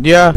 Yeah.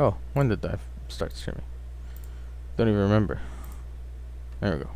Oh, when did I start streaming? Don't even remember. There we go.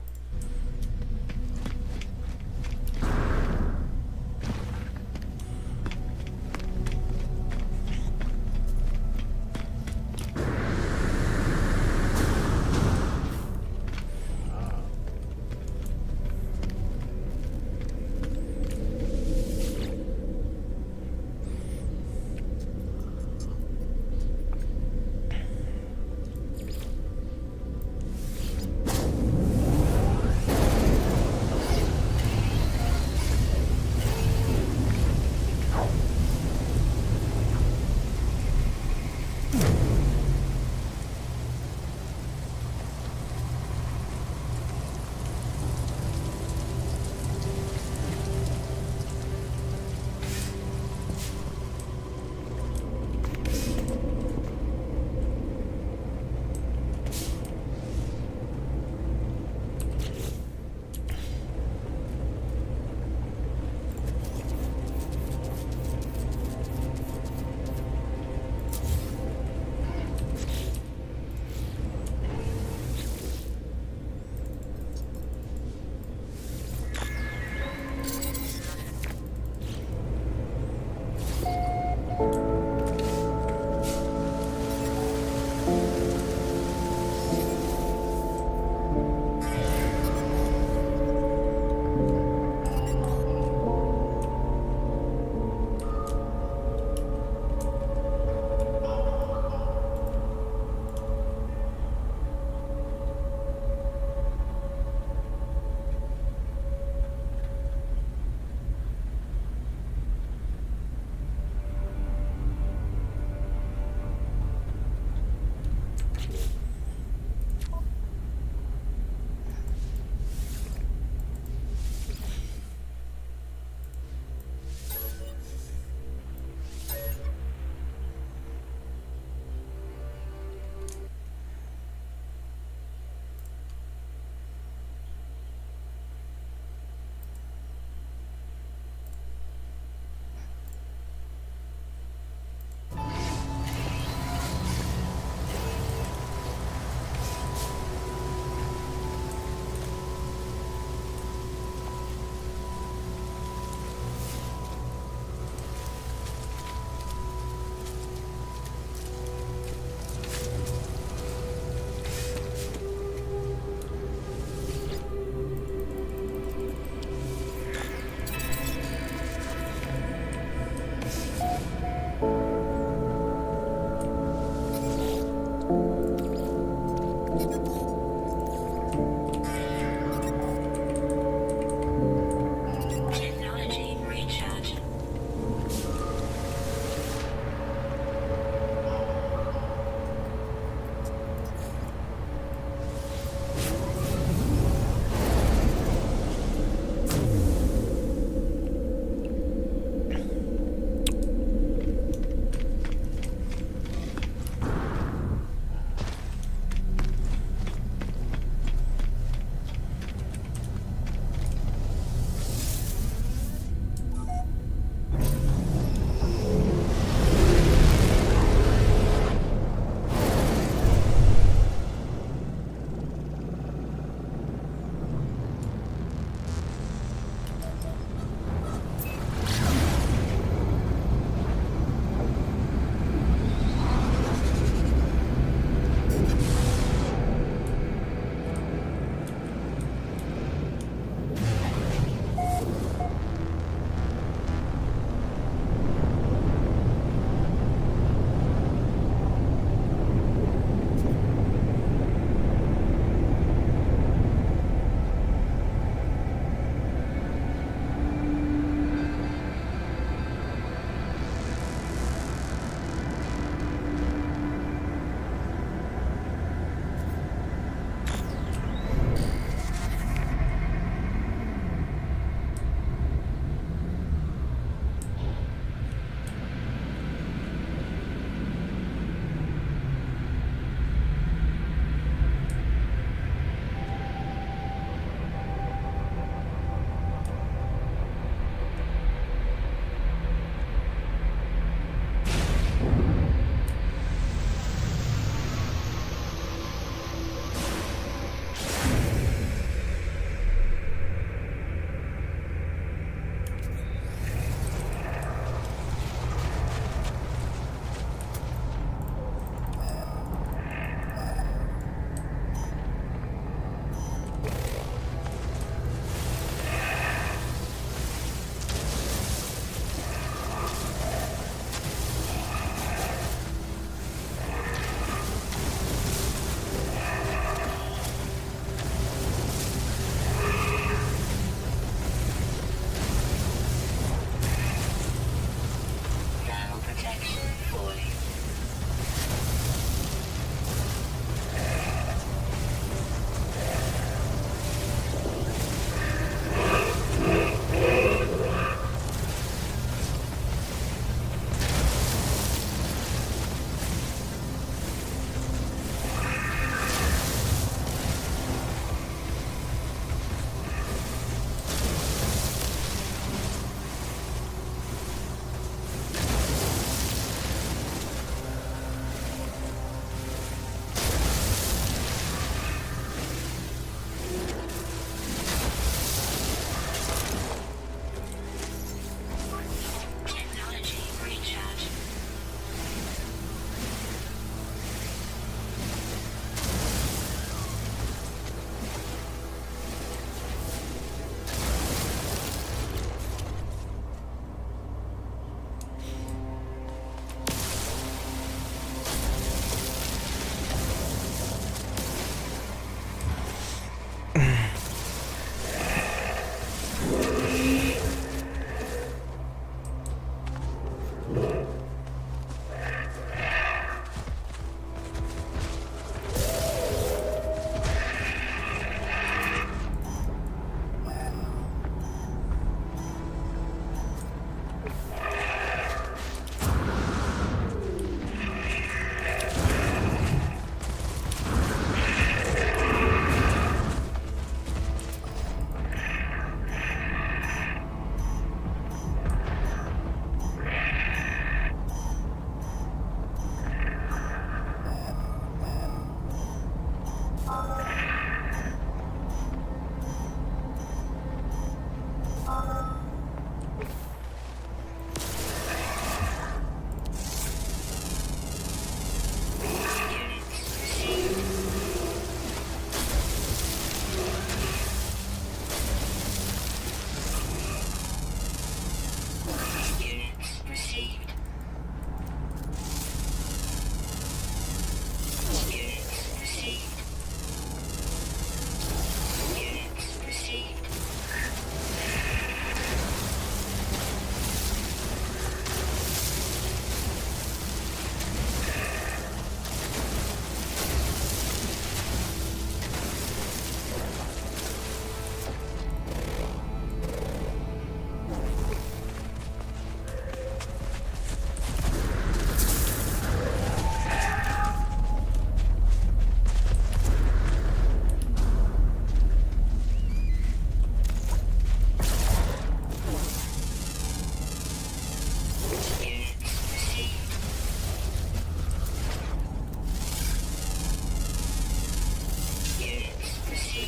Technology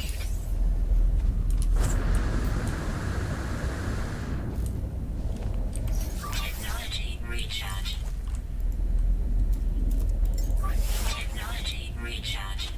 recharge. Technology recharge.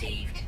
received.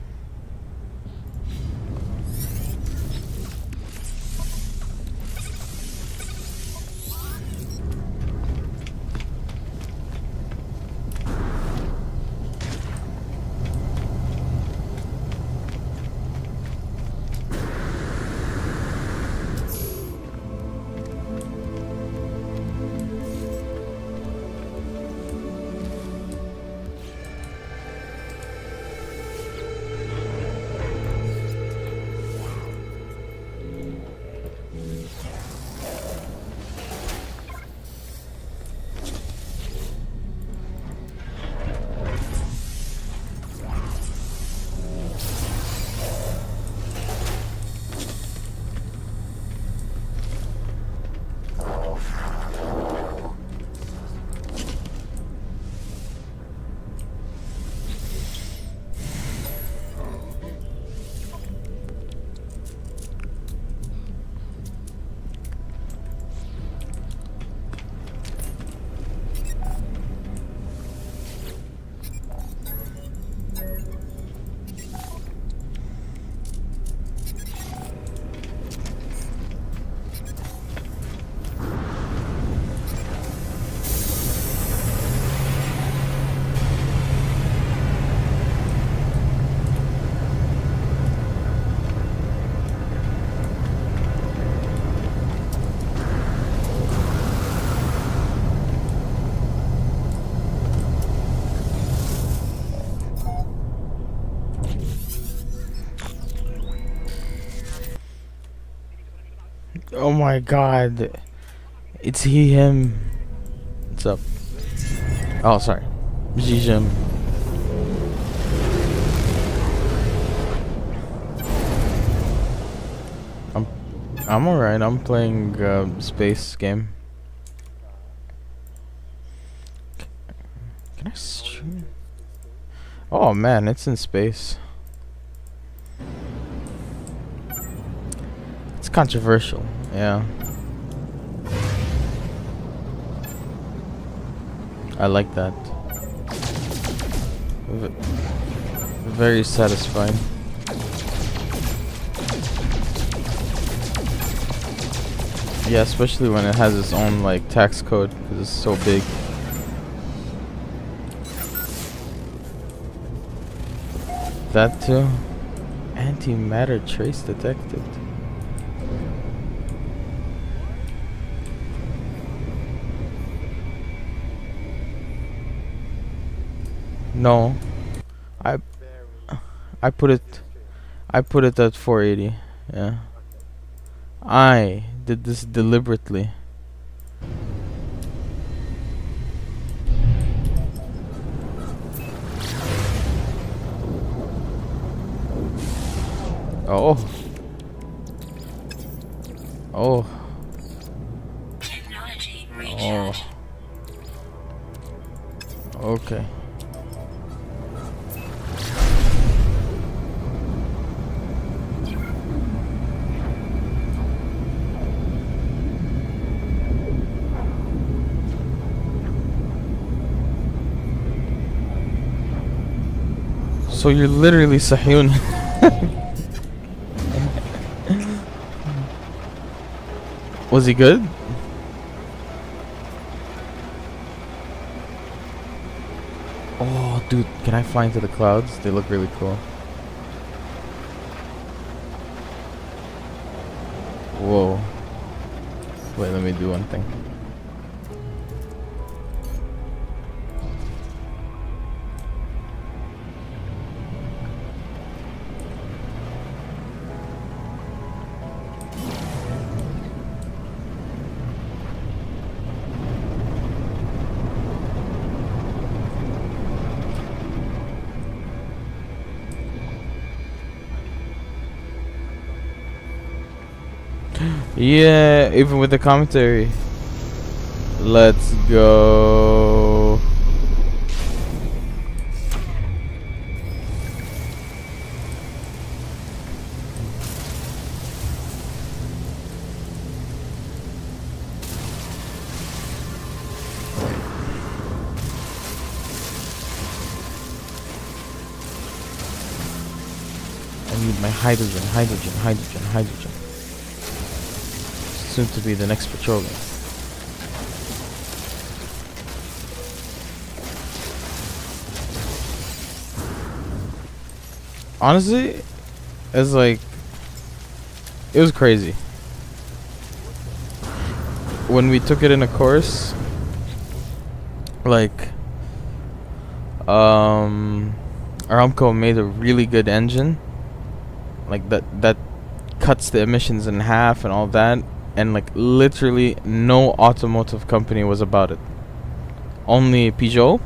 Oh my god. It's he, him. What's up? Oh, sorry. Jijim. I'm alright. I'm playing space game. Can I stream? Oh man, it's in space. It's controversial. Yeah. I like that. Very satisfying. Yeah, especially when it has its own like tax code because it's so big. That too. Antimatter trace detected. No. I put it at 480. Yeah. I did this deliberately. Oh. Oh. Technology Oh. recharge. Okay. So you're literally Sahyoon. Was he good? Oh, dude, can I fly into the clouds? They look really cool. Whoa. Wait, let me do one thing. Yeah, even with the commentary. Let's go. need my hydrogen, hydrogen, hydrogen, hydrogen. Soon to be the next petroleum. Honestly, it's like, it was crazy. When we took it in a course, like, Aramco made a really good engine, like that cuts the emissions in half and all that, and like literally no automotive company was about it. Only Peugeot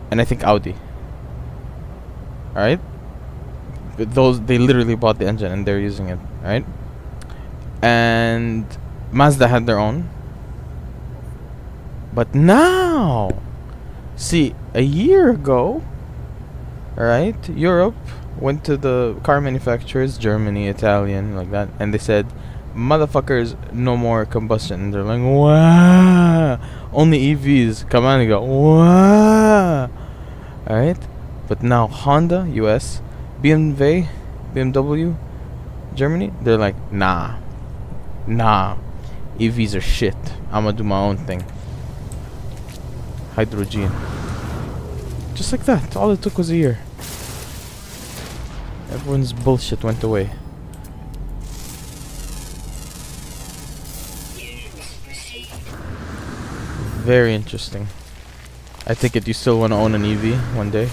and I think Audi. Alright? Those, they literally bought the engine and they're using it, right? And Mazda had their own. But now, see, a year ago, right, Europe went to the car manufacturers, Germany, Italian, like that, and they said, motherfuckers, no more combustion. And they're like, wow, only EVs. Come on, and go, wow. Alright? But now Honda, US, BMW, Germany, they're like, nah, EVs are shit. I'ma do my own thing. Hydrogen. Just like that. All it took was a year. Everyone's bullshit went away. Very interesting. I take it you still want to own an EV one day?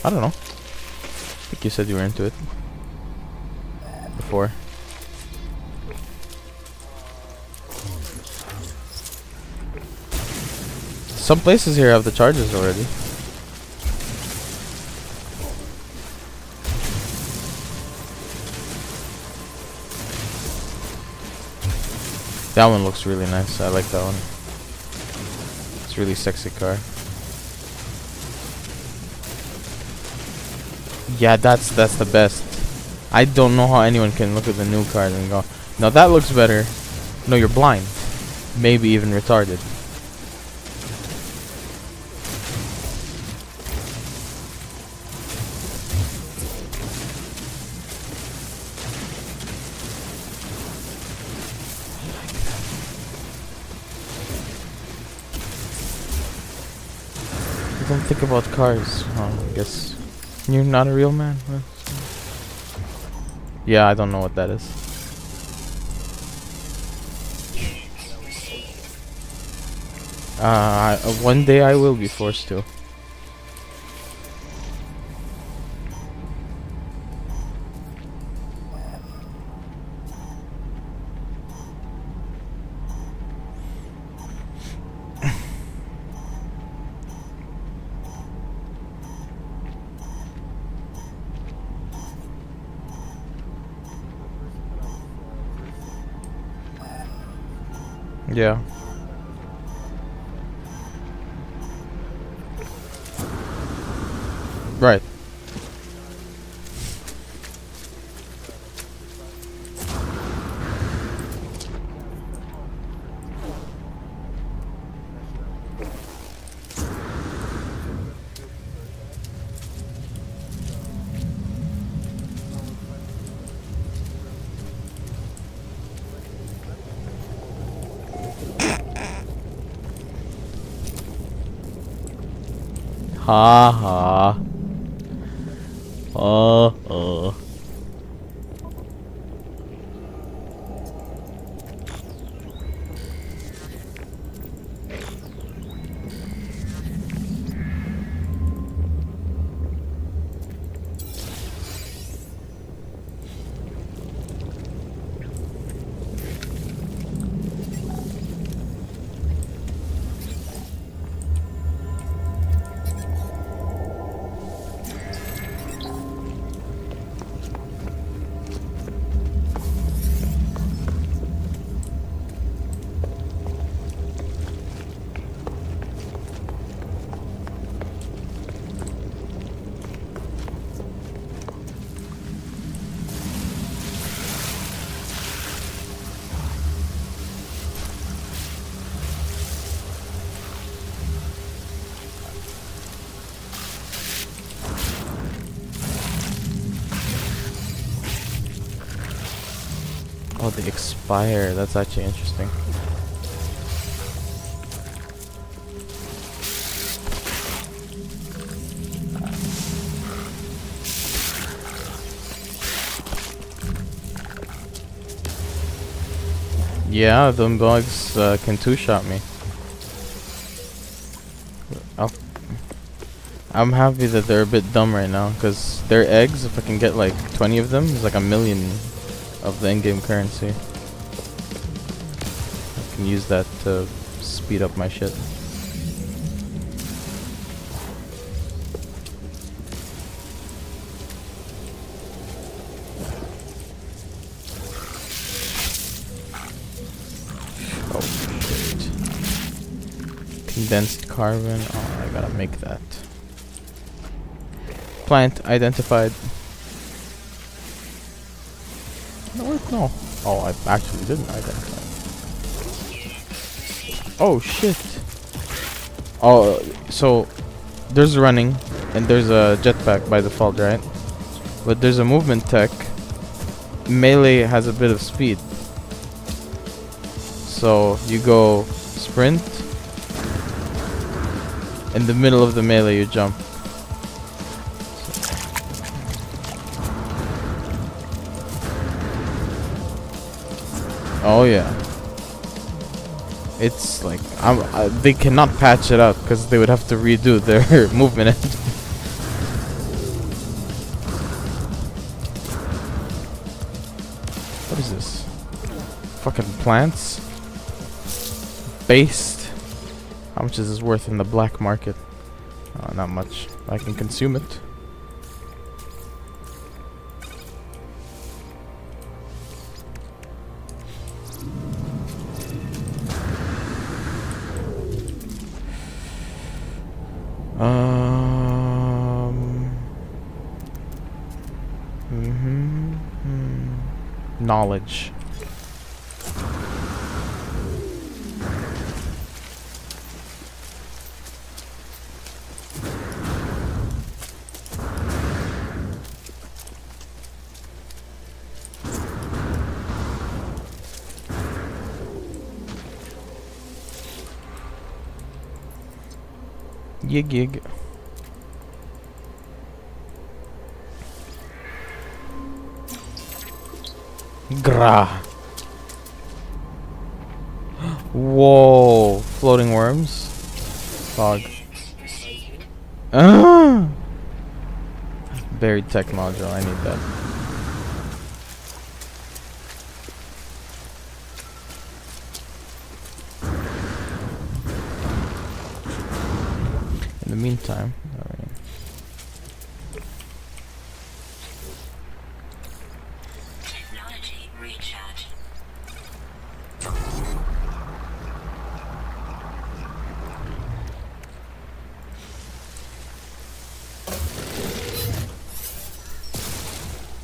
I don't know. I think you said you were into it before. Some places here have the chargers already. That one looks really nice. I like that one. It's a really sexy car. Yeah, that's the best. I don't know how anyone can look at the new cars and go, no, that looks better. No, you're blind. Maybe even retarded. You don't think about cars. Oh, I guess you're not a real man. Huh? Yeah, I don't know what that is. One day I will be forced to. Yeah. Right. Ha ha. Oh, they expire. That's actually interesting. Yeah, them bugs can two-shot me. I'll I'm happy that they're a bit dumb right now, because their eggs, if I can get like 20 of them, is like 1,000,000 of the in-game currency. I can use that to speed up my shit. Oh shit. Condensed carbon. Oh, I gotta make that. Plant identified. No, wait, no. Oh, I actually didn't identify. Oh shit. Oh, so there's running and there's a jetpack by default, right? But there's a movement tech. Melee has a bit of speed. So you go sprint. In the middle of the melee you jump. Oh yeah. It's like they cannot patch it up because they would have to redo their movement engine. What is this? Fucking plants? Based? How much is this worth in the black market? Not much. I can consume it. Knowledge. Yig. Gra. Whoa, floating worms. Fog. Buried tech module, I need that. In the meantime, alright. Technology recharge.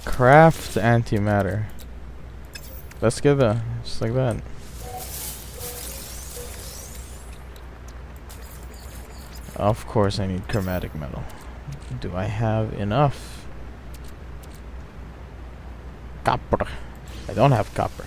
Craft antimatter. Let's get that, just like that. Of course I need chromatic metal. Do I have enough? Copper. I don't have copper.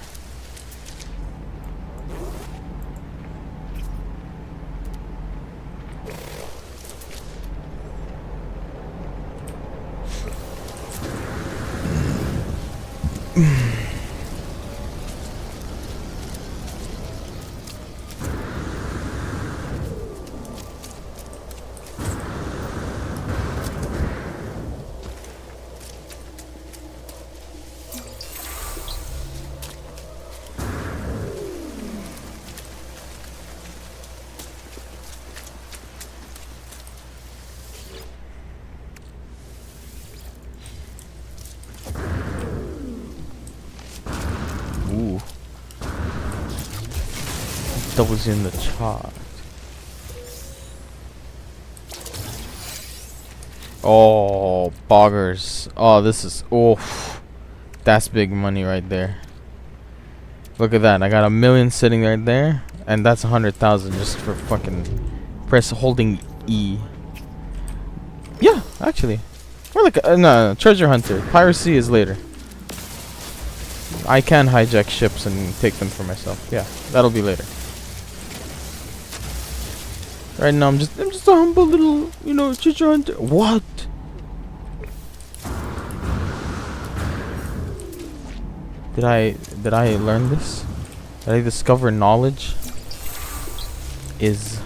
Ooh. Doubles in the chart. Oh, boggers. Oh, this is... oof. That's big money right there. Look at that. I got 1,000,000 sitting right there. And that's 100,000 just for fucking holding E. Yeah, actually. We're like... no, treasure hunter. Piracy is later. I can hijack ships and take them for myself. Yeah, that'll be later. Right now, I'm just a humble little, treasure hunter. What? Did I learn this? Did I discover knowledge? Is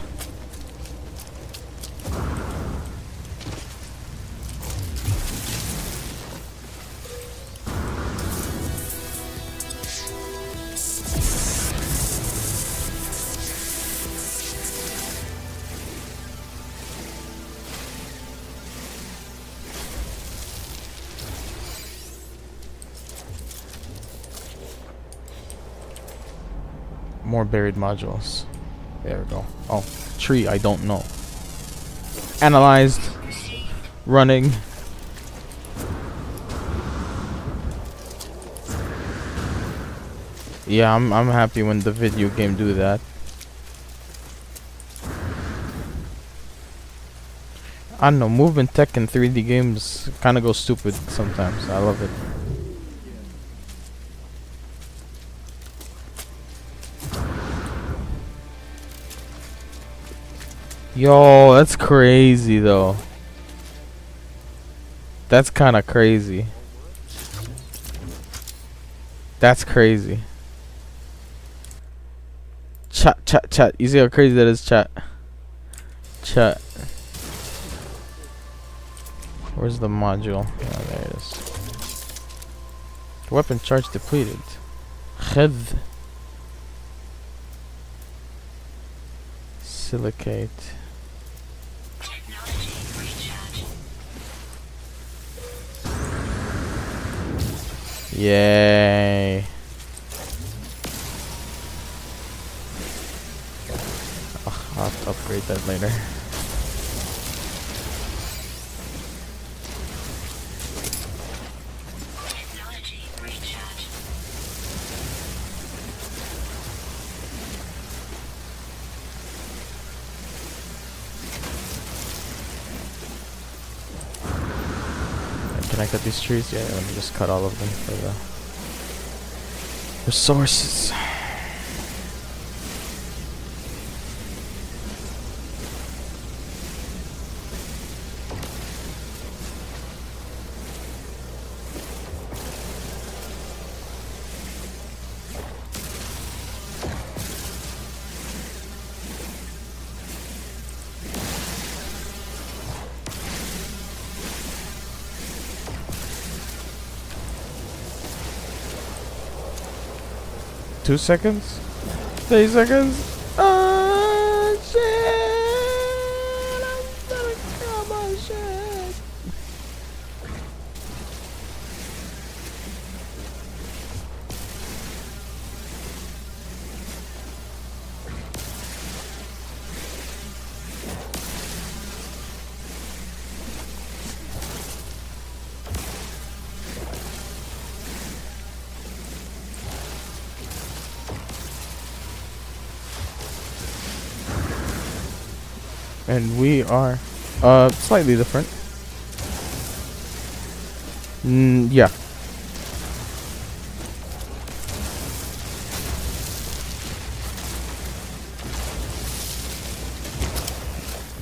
more buried modules. There we go. Oh, tree, I don't know. Analyzed. Running. Yeah, I'm happy when the video game do that. I don't know, movement tech in 3D games kinda go stupid sometimes. I love it. Yo, that's crazy though. That's kinda crazy. That's crazy. Chat. You see how crazy that is, chat? Chat. Where's the module? Oh, there it is. Weapon charge depleted. Khid. Silicate. Technology recharge. Yay. I'll have to upgrade that later. Technology recharge. Can I cut these trees? Yeah, let me just cut all of them for the resources. Two seconds? 30 seconds? Oh shit! I'm gonna come on shit! And we are slightly different. Yeah.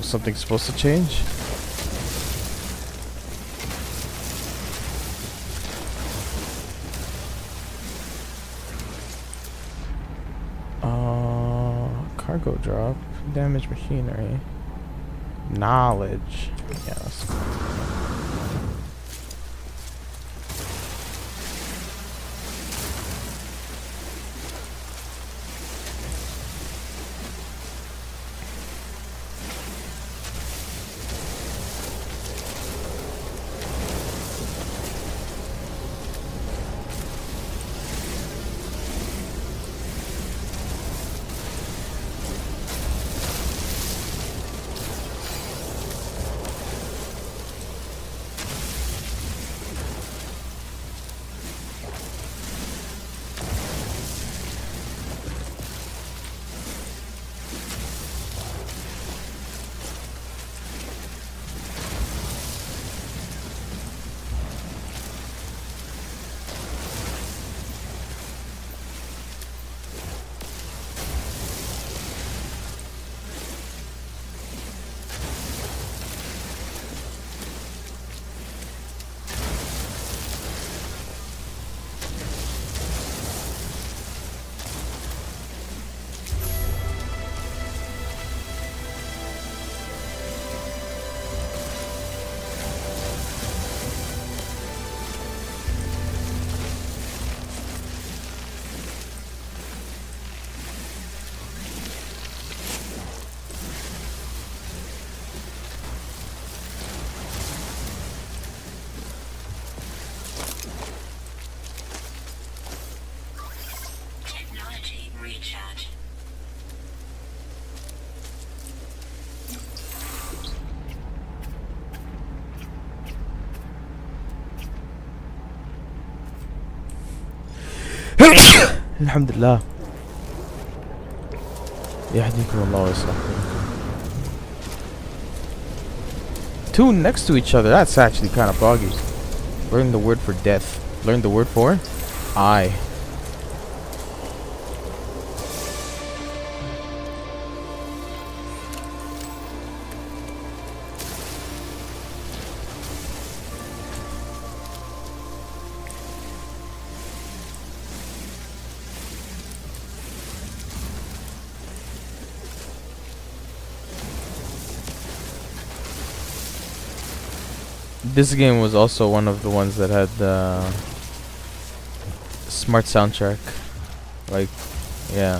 Something's supposed to change. Cargo drop, damaged machinery. Knowledge. Yeah, that's cool. Alhamdulillah. يهديكم الله ويصلح. Two next to each other. That's actually kind of boggy. Learn the word for death. Learn the word for I. This game was also one of the ones that had smart soundtrack. Like, yeah.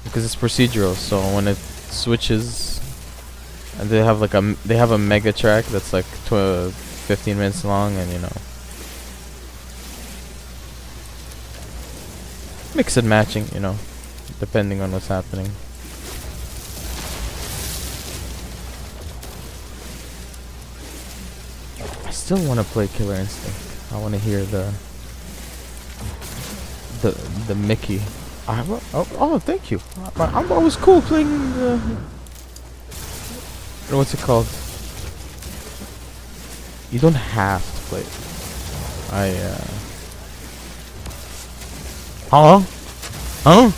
Because it's procedural, so when it switches, and they have like a mega track that's like 15 minutes long, and you know, mix and matching, you know, depending on what's happening. I still want to play Killer Instinct. I want to hear the Mickey. Oh, thank you. I was cool playing the. What's it called? You don't have to play it. Huh? Huh?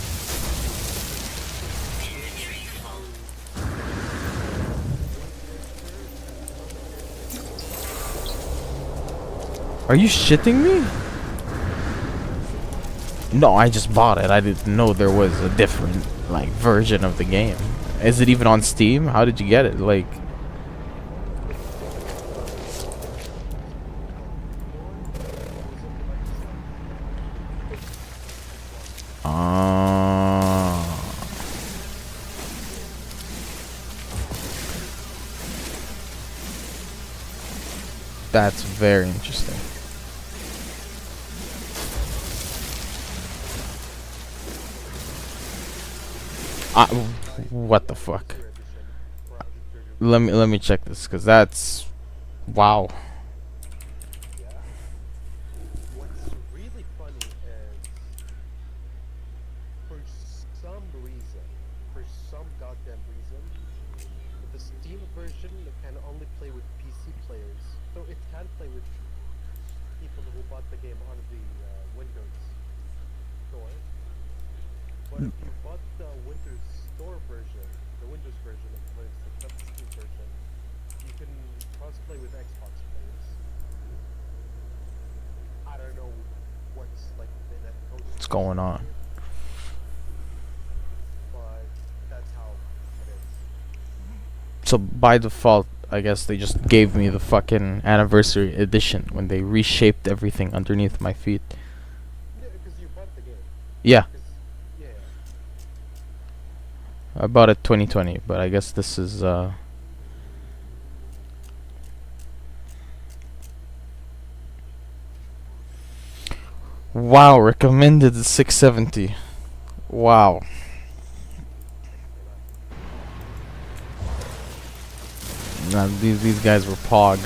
Are you shitting me? No, I just bought it. I didn't know there was a different like version of the game. Is it even on Steam? How did you get it? Like, that's very interesting. What the fuck? Let me check this, cause that's wow. What's really funny is, for some goddamn reason, the Steam version can only play with PC players. So it can play with people who bought the game on the Windows Store. But if you bought the Windows Store version, the Windows version of Killer Instinct, not the Steam version, you can cross-play with Xbox players. I don't know what's like the net code. What's going on? But that's how it is. So by default, I guess they just gave me the fucking anniversary edition when they reshaped everything underneath my feet. Yeah, because you bought the game. Yeah, Yeah. I bought it 2020, but I guess this is wow, recommended 670. Wow. Nah, these guys were pog.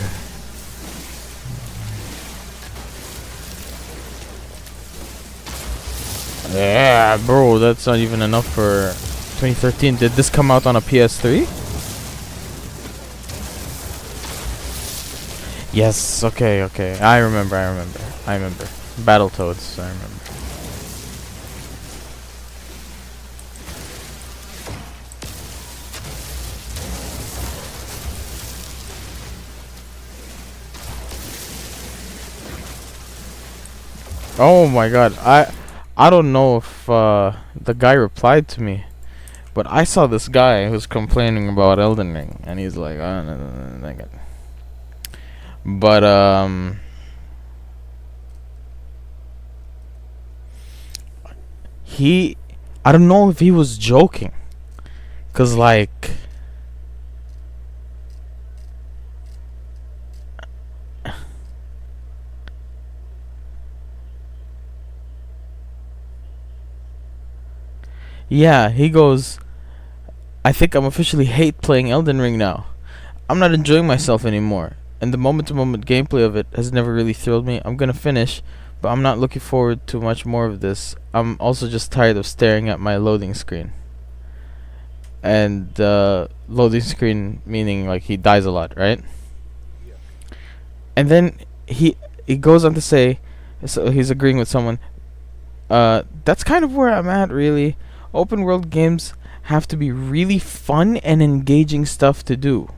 Yeah, bro, that's not even enough for 2013. Did this come out on a PS3? Yes, okay. I remember. Battletoads, I remember. Oh my god, I don't know if the guy replied to me, but I saw this guy who's complaining about Elden Ring, and he's like, oh, no. But I don't know if he was joking, cause like, yeah, he goes, I think I'm officially hate playing Elden Ring now. I'm not enjoying myself anymore, and the moment-to-moment gameplay of it has never really thrilled me. I'm gonna finish, but I'm not looking forward to much more of this. I'm also just tired of staring at my loading screen. And loading screen meaning like he dies a lot, right? Yeah. And then he goes on to say, so he's agreeing with someone. That's kind of where I'm at, really. Open world games have to be really fun and engaging stuff to do.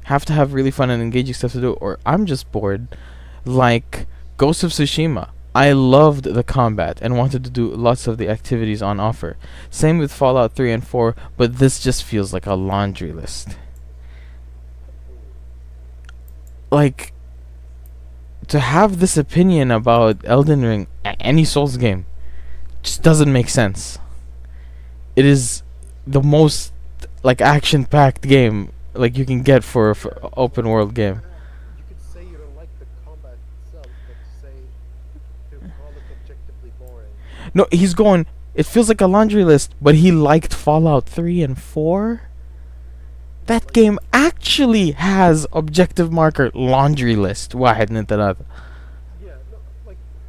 Have to have really fun and engaging stuff to do, or I'm just bored. Like Ghost of Tsushima. I loved the combat and wanted to do lots of the activities on offer. Same with Fallout 3 and 4, but this just feels like a laundry list. Like, to have this opinion about Elden Ring, any Souls game, just doesn't make sense. It is the most like action-packed game like you can get for a open world game. You could say you don't like the combat itself, but to call it objectively boring. No, he's going. It feels like a laundry list, but he liked Fallout 3 and 4. That game actually has objective marker laundry list. واحد من ثلاثة. Yeah, no, like it's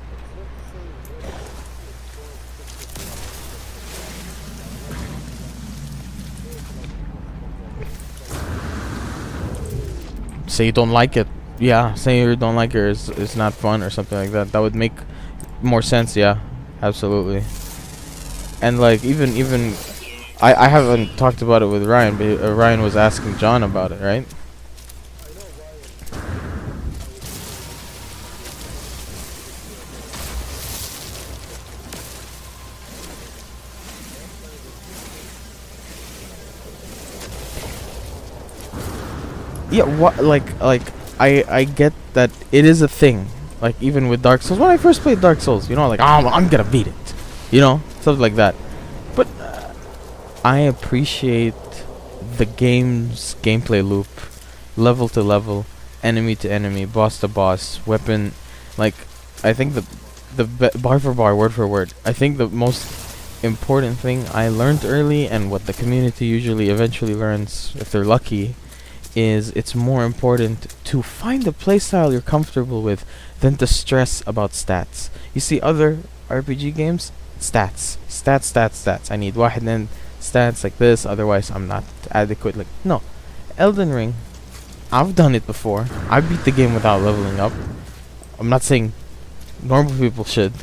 not the same way. Say you don't like it. Yeah, saying you don't like it is not fun or something like that. That would make more sense. Yeah, absolutely. And like even I haven't talked about it with Ryan, but Ryan was asking John about it, right? Yeah, what like I get that it is a thing. Like even with Dark Souls, when I first played Dark Souls, you know, like I'm gonna beat it, you know, stuff like that. But I appreciate the game's gameplay loop, level to level, enemy to enemy, boss to boss, weapon. Like I think bar for bar, word for word. I think the most important thing I learned early, and what the community usually eventually learns if they're lucky, is it's more important to find a playstyle you're comfortable with than to stress about stats. You see other RPG games, stats. I need واحد and stats like this, otherwise I'm not adequate. Like no, Elden Ring, I've done it before. I beat the game without leveling up. I'm not saying normal people should,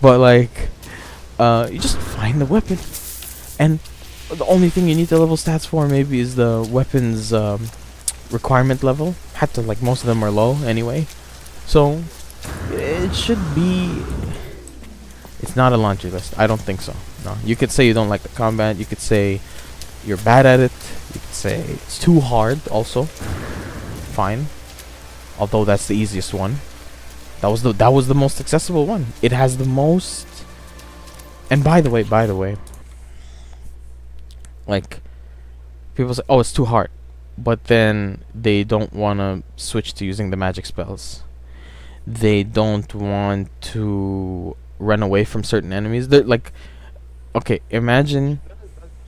but like you just find the weapon, and the only thing you need to level stats for maybe is the weapon's requirement level. Had to, like, most of them are low anyway, so it should be. It's not a laundry list. I don't think so. No, you could say you don't like the combat. You could say you're bad at it. You could say it's too hard. Also, fine. Although that's the easiest one. That was the most accessible one. It has the most. And by the way, like, people say, oh, it's too hard, but then they don't want to switch to using the magic spells. They don't want to run away from certain enemies. They're like, okay, imagine. To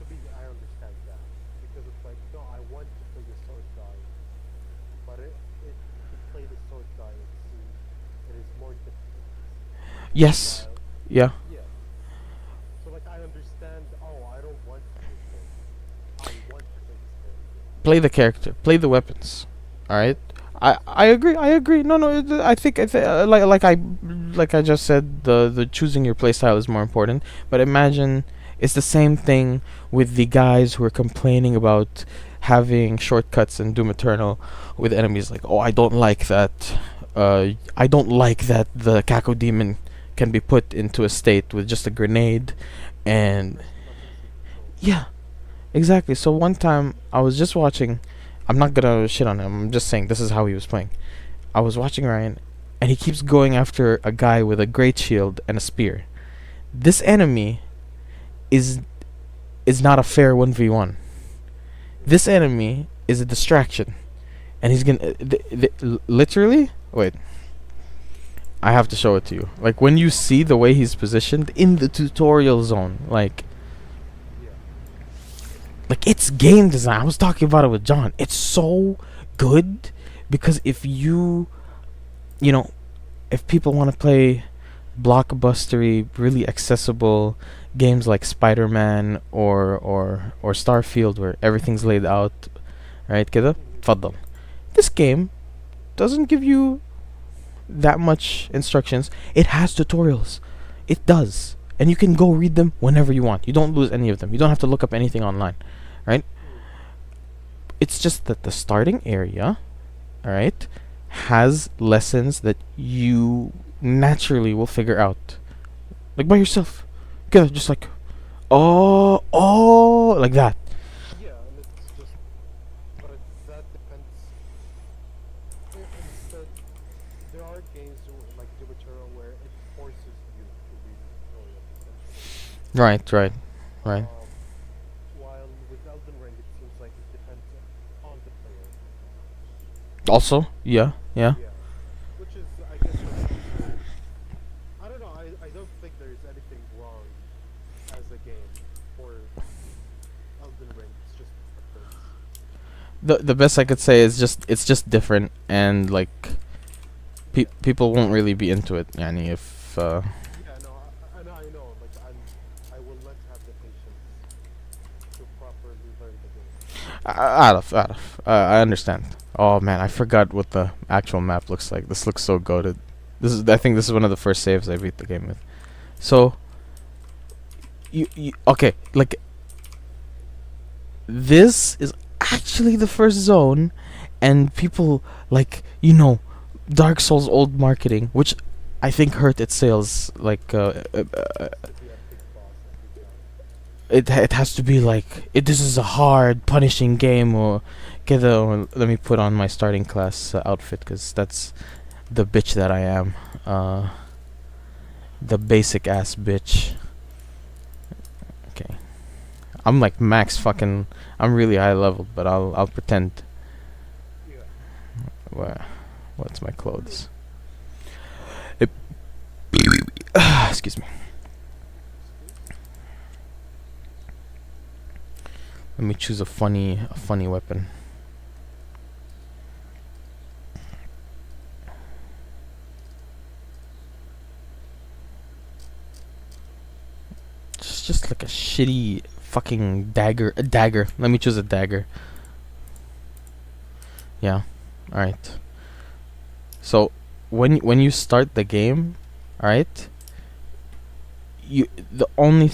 be, I understand that, because it's like, no, I want to play the sword guy, but to play the sword guy, it is more difficult. Yes, yeah. Yeah. So like I understand. Oh, I don't want to play sword. I want to play the sword. Play the character, play the weapons. All right. I agree. No, I think like I just said, the choosing your playstyle is more important. But imagine it's the same thing with the guys who are complaining about having shortcuts in Doom Eternal with enemies. Like, oh, I don't like that. I don't like that the Kako demon can be put into a state with just a grenade, and yeah, exactly. So one time I was just watching. I'm not gonna shit on him. I'm just saying this is how he was playing. I was watching Ryan, and he keeps going after a guy with a great shield and a spear. This enemy is not a fair 1v1. This enemy is a distraction, and he's gonna literally wait. I have to show it to you. Like when you see the way he's positioned in the tutorial zone, like it's game design. I was talking about it with John. It's so good because if you know, if people want to play blockbustery, really accessible games like Spider-Man or Starfield, where everything's laid out, right? كده تفضل. This game doesn't give you that much instructions. It has tutorials. It does. And you can go read them whenever you want. You don't lose any of them. You don't have to look up anything online, right? It's just that the starting area, all right, has lessons that you naturally will figure out, like by yourself. Just like, oh, like that. Yeah, and it's just, but that depends. Instead, there are games like Doom Eternal where it forces you to read the tutorial, essentially. Right. While with Elden Ring, it seems like it depends on the player. Also, yeah. Yeah, which is, I guess, also, I don't know. I don't think there's anything wrong as a game for Elden Ring. It's just preference. The best I could say is it's just different, and like people won't really be into it. Yani if Yeah, no, I know. Like, I will not have the patience to properly learn the game. I understand. Oh man, I forgot what the actual map looks like. This looks so goated. I think this is one of the first saves I beat the game with. So you okay, like this is actually the first zone, and people like, Dark Souls old marketing, which I think hurt its sales. Like To be a big boss every time. it has to be like this is a hard punishing game, or let me put on my starting class outfit, because that's the bitch that I am, the basic ass bitch. Okay, I'm like max fucking, I'm really high level, but I'll pretend. Yeah. What's my clothes? Excuse me. Let me choose a funny weapon. Just like a shitty fucking dagger. A dagger. Let me choose a dagger. Yeah. All right. So when you start the game, all right, the only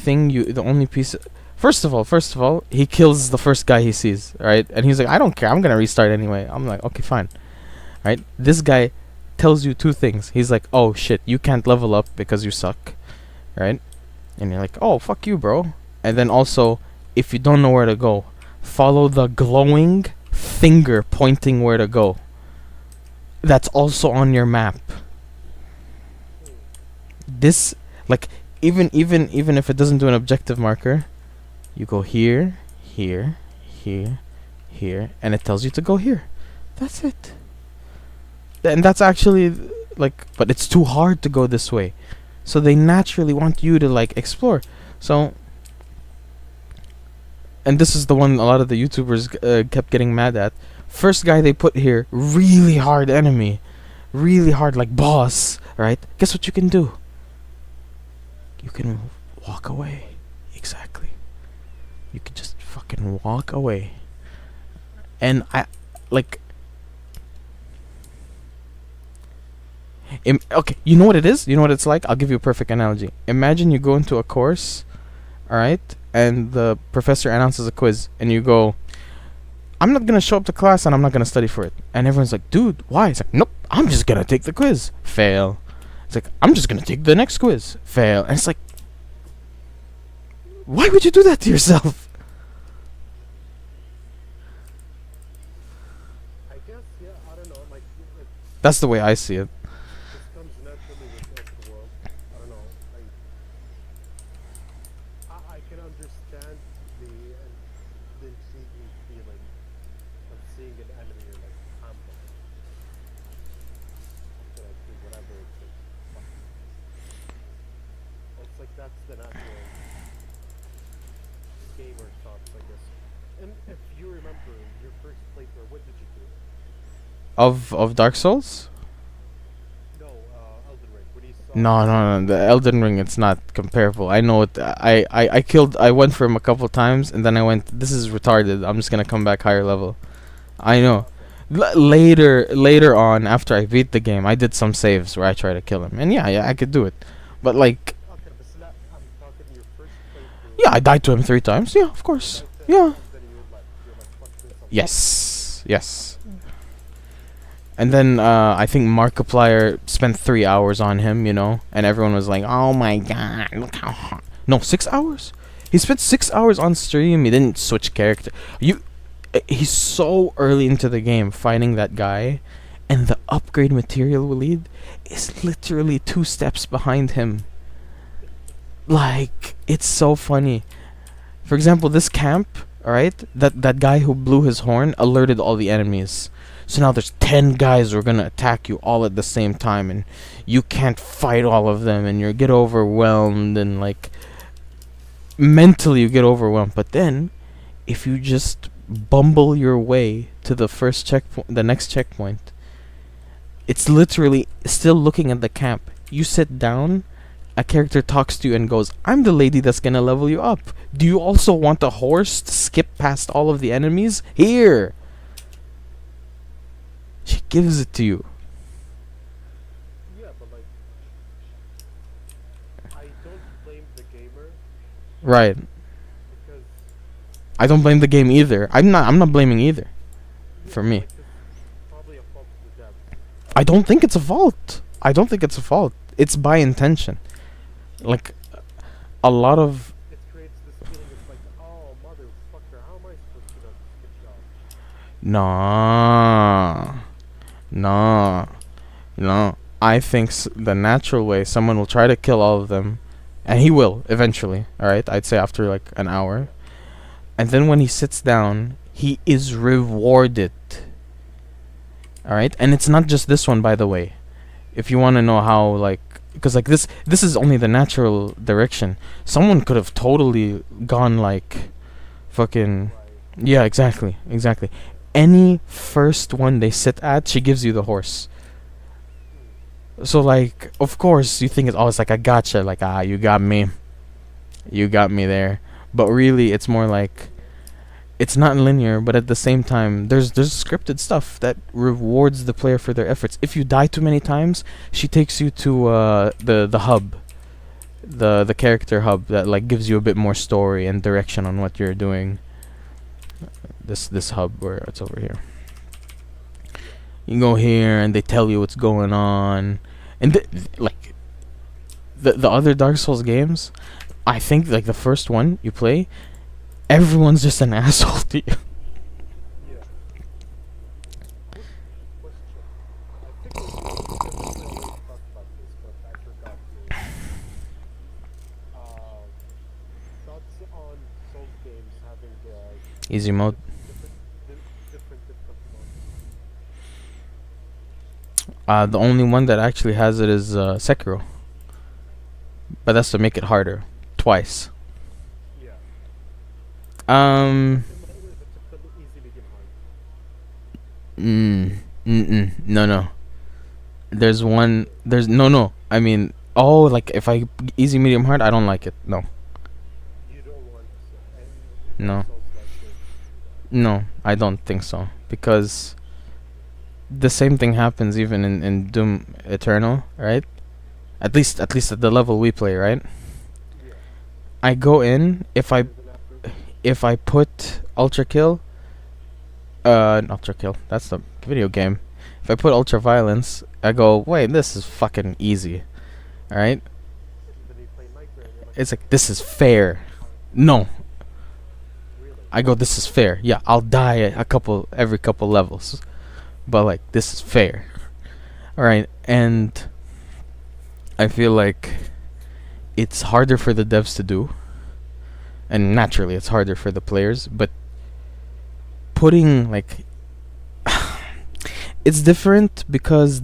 piece. First of all, he kills the first guy he sees, right? And he's like, I don't care. I'm gonna restart anyway. I'm like, okay, fine. Right? This guy tells you two things. He's like, oh shit, you can't level up because you suck, right? And you're like, oh fuck you, bro. And then also, if you don't know where to go, follow the glowing finger pointing where to go. That's also on your map. This, like, even if it doesn't do an objective marker, you go here, here, and it tells you to go here. That's it. And that's actually like, but it's too hard to go this way, so they naturally want you to like explore. So, and this is the one a lot of the YouTubers kept getting mad at. First guy they put here, really hard enemy, really hard, like boss, right? Guess what you can do? You can walk away. Exactly. You can just fucking walk away. And I like okay, you know what it is? You know what it's like? I'll give you a perfect analogy. Imagine you go into a course, alright, and the professor announces a quiz, and you go, I'm not gonna show up to class and I'm not gonna study for it. And everyone's like, dude, why? It's like, nope, I'm just gonna take the quiz. Fail. It's like, I'm just gonna take the next quiz. Fail. And it's like, why would you do that to yourself? I guess, yeah, I don't know, like, it That's the way I see it. just comes naturally with the world. I don't know, I can understand the intriguing feeling of seeing an enemy you're like, I'm gonna do whatever it takes. Fuck. It's like, that's the natural gamer thoughts, I guess. And if you remember your first playthrough, what did you do? Of Dark Souls? No, Elden No, no, no. The Elden Ring, it's not comparable. I know it. I killed. I went for him a couple times, and then I went. This is retarded. I'm just gonna come back higher level. I know. Later on, after I beat the game, I did some saves where I tried to kill him, and yeah, I could do it. But like, Okay, but so that, I'm talking your first playthrough. yeah, I died to him 3 times. Yeah, of course. Right, Yeah. and then you're like, fuck this. Yes. Yes. And then I think Markiplier spent 3 hours on him, you know, and everyone was like, "Oh my god, look how hot." No, 6 hours. He spent 6 hours on stream. He didn't switch character. He's so early into the game fighting that guy, and the upgrade material Waleed is literally 2 steps behind him. Like, it's so funny. For example, this camp, alright, that guy who blew his horn alerted all the enemies. So now there's 10 guys who are gonna attack you all at the same time, and you can't fight all of them, and you get overwhelmed, and like mentally you get overwhelmed. But then, if you just bumble your way to the first checkpoint, the next checkpoint, it's literally still looking at the camp. You sit down, a character talks to you and goes, "I'm the lady that's gonna level you up. Do you also want a horse to skip past all of the enemies? Here." She gives it to you. Yeah, but like, I don't blame the gamer Right. because I don't blame the game either. I'm not blaming either. For me. like, it's probably a fault of the devs. I don't think it's a fault. I don't think it's a fault. It's by intention. Like, a lot of It creates this feeling of like, oh motherfucker, how am I supposed to know this good job? no. I think the natural way, someone will try to kill all of them, and he will eventually. All right, I'd say after like an hour, and then when he sits down, he is rewarded. All right, and it's not just this one, by the way. If you want to know how, like, because like this is only the natural direction. Someone could have totally gone like, fucking, Right. yeah, exactly. Any first one they sit at, she gives you the horse. So like, of course, you think it's always like a gotcha, like, you got me there. But really, it's more like, it's not linear, but at the same time, there's scripted stuff that rewards the player for their efforts. If you die too many times, she takes you to the hub, the character hub that like gives you a bit more story and direction on what you're doing. This hub where it's over here. You go here and they tell you what's going on, and like the other Dark Souls games, I think like the first one you play, everyone's just an asshole to you. Yeah. Question. I think we already talked about this, but I forgot to. Thoughts on Souls games having Easy mode. different modes. The only one that actually has it is Sekiro, but that's to make it harder, twice. Yeah. Um. It's a easy, medium, hard. No. There's one. There's no. I mean, oh, like if I easy, medium, hard, I don't like it. No. You don't want No. Souls like this. No, I don't think so, because the same thing happens even in Doom Eternal, right? At least at the level we play, right? Yeah. I go in Then after, if I put ultra kill, ultra kill. That's the video game. If I put ultra violence, I go, wait, this is fucking easy, all right? then you play Nightmare and you're like, It's like, this is fair. No, really? I go, this is fair. Yeah, I'll die every couple levels, but like, this is fair. All right, and I feel like it's harder for the devs to do, and naturally it's harder for the players, but putting like it's different because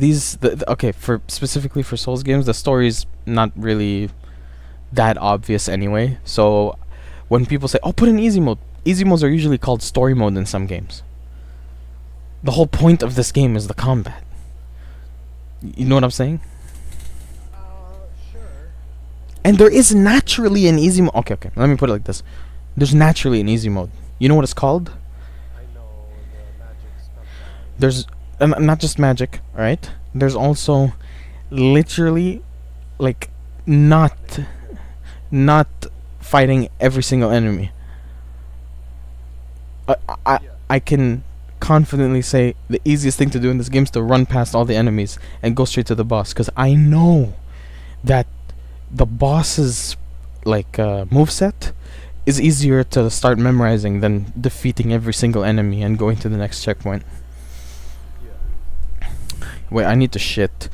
okay, for specifically for Souls games, the story's not really that obvious anyway. So when people say, "Oh, put in easy mode," easy modes are usually called story mode in some games. The whole point of this game is the combat. You know what I'm saying? And there is naturally an easy mode. Okay, let me put it like this. There's naturally an easy mode. You know what it's called? I know the magics come down. There's not just magic, right? There's also literally like not not fighting every single enemy. I I, Yeah. I can confidently say the easiest thing to do in this game is to run past all the enemies and go straight to the boss, because I know that the boss's like moveset is easier to start memorizing than defeating every single enemy and going to the next checkpoint. Yeah. Wait, I need to shit.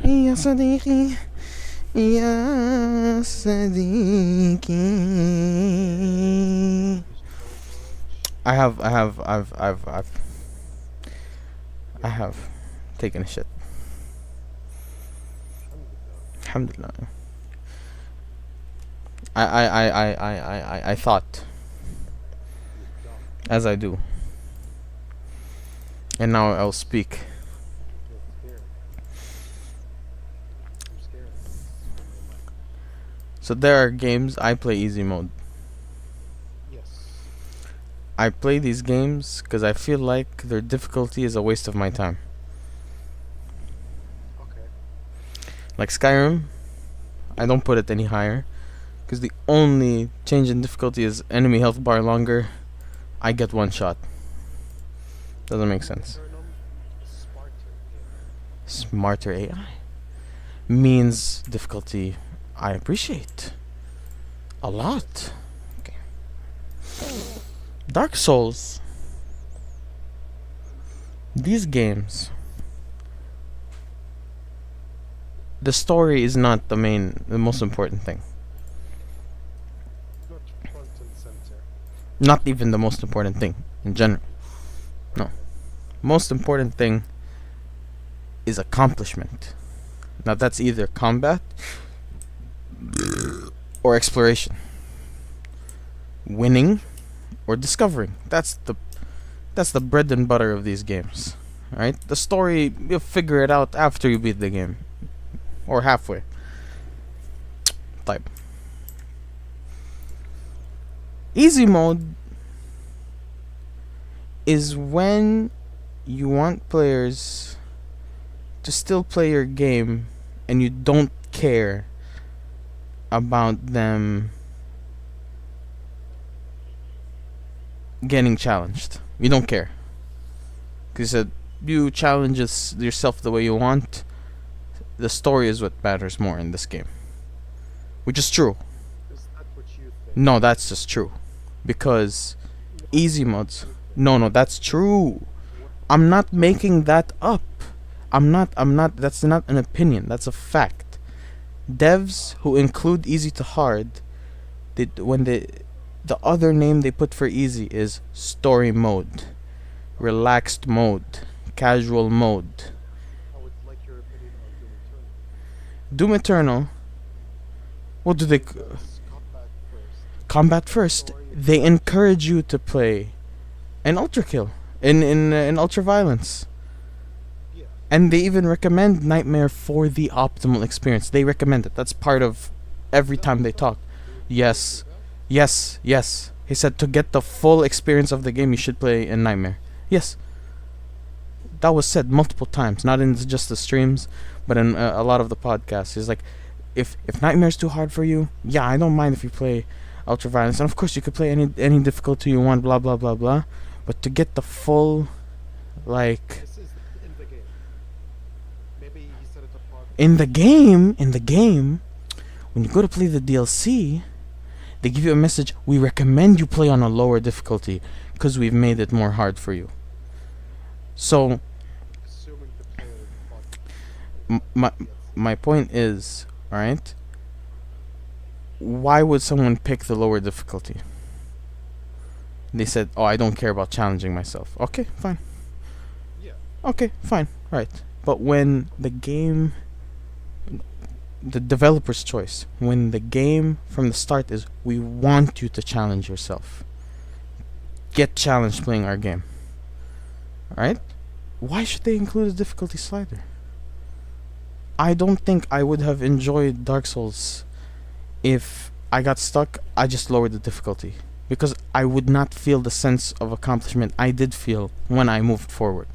يا صديقي يا صديقي. I have taken a shit. Alhamdulillah. I thought as I do, and now I'll speak. I'm scared. So there are games I play easy mode. Yes. I play these games because I feel like their difficulty is a waste of my time. Okay. Like Skyrim, I don't put it any higher because the only change in difficulty is enemy health bar longer. I get one shot. Doesn't make sense. Smarter AI means difficulty I appreciate a lot. Okay. Dark Souls. These games, the story is not the most important thing. Not front and center. Not even the most important thing in general. No. Most important thing is accomplishment. Now that's either combat or exploration. Winning or discovering. That's the bread and butter of these games. Alright? The story, you'll figure it out after you beat the game. Or halfway. Type. Easy mode is when you want players to still play your game and you don't care about them getting challenged. You don't care. Because you challenge yourself the way you want. The story is what matters more in this game. Which is true. Is that what you think? No, that's just true. Because easy modes. No, that's true. I'm not making that up. I'm not, that's not an opinion. That's a fact. Devs who include easy to hard, the other name they put for easy is story mode, relaxed mode, casual mode. I would like your opinion on Doom Eternal. What do they? It's Combat first. They encourage you to play an ultra kill in ultra violence. Yeah. And they even recommend Nightmare for the optimal experience. They recommend it. That's part of every time they talk. Yes. Yes. He said to get the full experience of the game, you should play in Nightmare. Yes. That was said multiple times, not in just the streams, but in a lot of the podcasts. He's like, if Nightmare's too hard for you, yeah, I don't mind if you play ultra violence, and of course you could play any difficulty you want, blah blah blah blah. But to get the full, like, This is in the game. Maybe he said it apart. in the game, when you go to play the DLC, they give you a message. We recommend you play on a lower difficulty because we've made it more hard for you. So Assuming the player bought my point is, alright, why would someone pick the lower difficulty? They said, oh, I don't care about challenging myself. Okay, fine. Yeah. Okay, fine. Right. But when the game, the developer's choice, when the game from the start is, we want you to challenge yourself. Get challenged playing our game. Alright? Why should they include a difficulty slider? I don't think I would have enjoyed Dark Souls if I got stuck. I just lowered the difficulty because I would not feel the sense of accomplishment I did feel when I moved forward.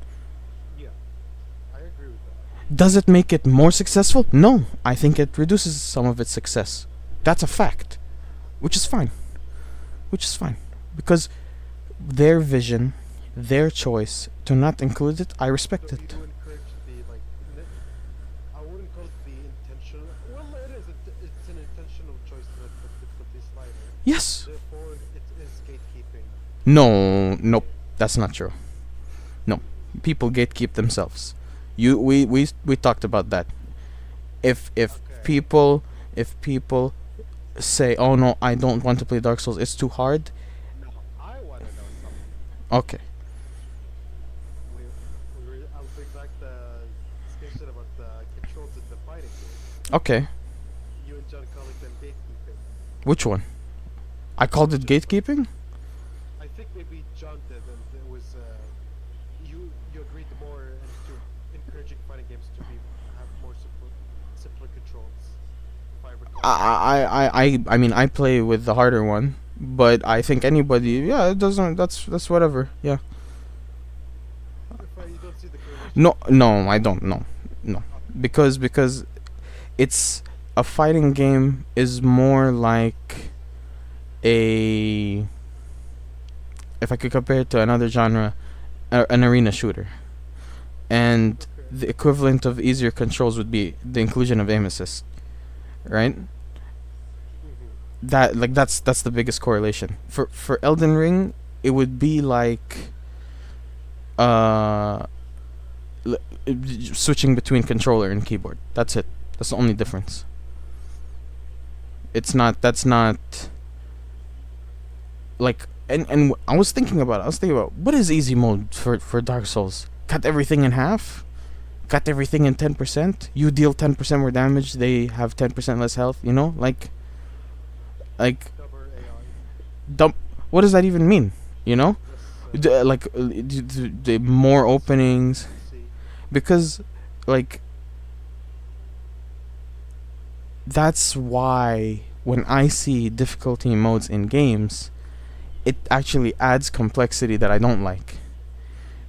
Yeah. I agree with that. Does it make it more successful? No. I think it reduces some of its success. That's a fact. Which is fine. Because their vision, their choice to not include it, I respect So you it. do encourage the, like, I wouldn't call it the intentional. Well, it is. It's an intentional choice to put difficulty slider. Yes. Therefore, it is gatekeeping. Nope. That's not true. No. People gatekeep themselves. We talked about that. If Okay. people say, "Oh no, I don't want to play Dark Souls. It's too hard." Now, I want to know something. Okay. We, I'll bring back the discussion about the controls in the fighting game. Okay. You and John calling them gatekeeping. Which one? I called it gatekeeping? I think maybe John did, and it was you agreed more into encouraging fighting games to be have more simpler controls. If I recall. I mean, I play with the harder one, but I think anybody, yeah, it doesn't. That's whatever. Yeah. If you don't see the correlation. No, no, I don't. No, no, Okay. because it's a fighting game is more like a, if I could compare it to another genre, an arena shooter, and Okay. the equivalent of easier controls would be the inclusion of aim assist, right? Mhm. That, like, that's the biggest correlation. For Elden Ring, it would be like uh l- switching between controller and keyboard. That's it. That's the only difference. It's not. That's not like. And I was thinking about it. I was thinking about what is easy mode for Dark Souls. Cut everything in half. Cut everything in 10%. You deal 10% more damage. They have 10% less health. You know, like Double AI. dump. What does that even mean? You know, Less. like the more openings, See. because like that's why when I see difficulty modes in games, it actually adds complexity that I don't like,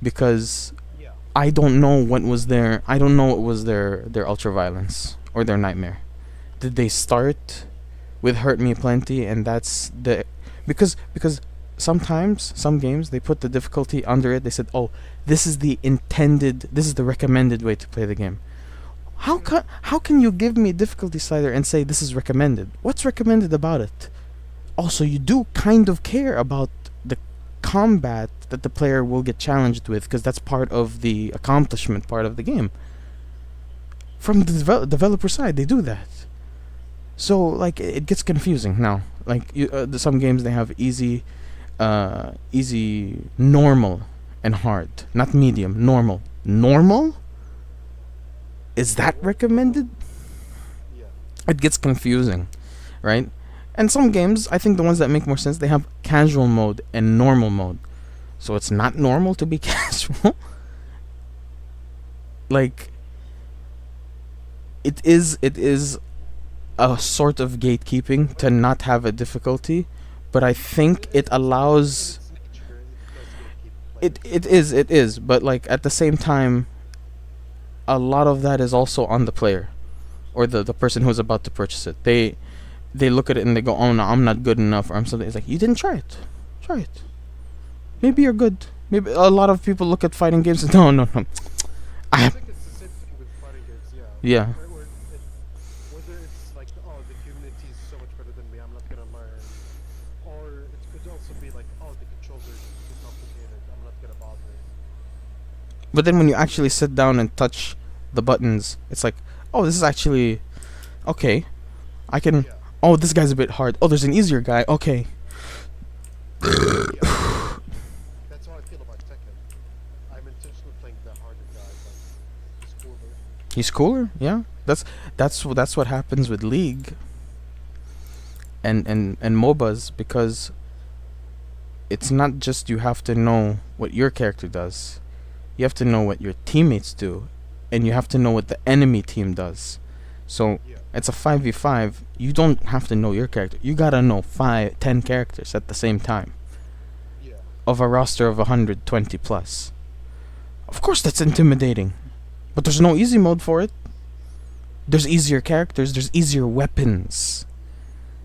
because Yeah. I don't know what was their I don't know what was their ultra violence or their nightmare. Did they start with hurt me plenty, and that's the, because sometimes some games they put the difficulty under it. They said, "Oh, this is the recommended way to play the game." How can you give me a difficulty slider and say this is recommended? What's recommended about it? Also, you do kind of care about the combat that the player will get challenged with, because that's part of the accomplishment part of the game. From the developer side, they do that. So like it gets confusing now. Like some games they have easy, normal, and hard, not medium, normal. Normal? Is that recommended? Yeah. It gets confusing, right? And some games, I think the ones that make more sense, they have casual mode and normal mode. So it's not normal to be casual. Like it is a sort of gatekeeping to not have a difficulty, but I think it In allows its nature, it does gatekeep it players. it is, but like at the same time, a lot of that is also on the player or the person who's about to purchase it. They look at it and they go, "Oh no, I'm not good enough," or I'm something. It's like, you didn't try it. Try it. Maybe you're good. Maybe a lot of people look at fighting games and no, no, no. I I have, think it's the same thing with fighting games, yeah. yeah, Where whether it's like, oh, the community is so much better than me, I'm not gonna learn, or it could also be like, oh, the controls are too complicated, I'm not gonna bother. but then when you actually sit down and touch the buttons, it's like, oh, this is actually okay. I can. Yeah, Oh, this guy's a bit hard. Oh, there's an easier guy. Okay. yeah. That's how I feel about Tekken. I'm intentionally playing the harder guy, but he's cooler. He's cooler. Yeah. That's what happens with League and MOBAs, because it's not just you have to know what your character does. You have to know what your teammates do, and you have to know what the enemy team does. So Yeah, it's a 5v5. You don't have to know your character. You gotta know 10 characters at the same time yeah, of a roster of 120 plus. Of course, that's intimidating, but there's no easy mode for it. There's easier characters. There's easier weapons.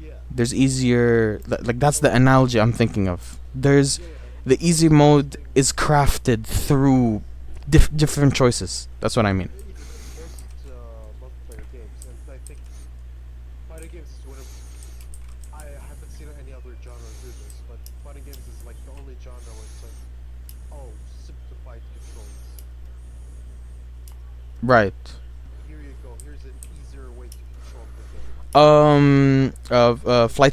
yeah, There's easier. Like that's the analogy I'm thinking of. There's yeah. the easy mode is crafted through different choices. That's what I mean. Even in most multiplayer games, and I think fighting games is one of I haven't seen any other genre do this, but fighting games is like the only genre where it's like, oh, simplified controls. Right. Here you go. Here's an easier Flight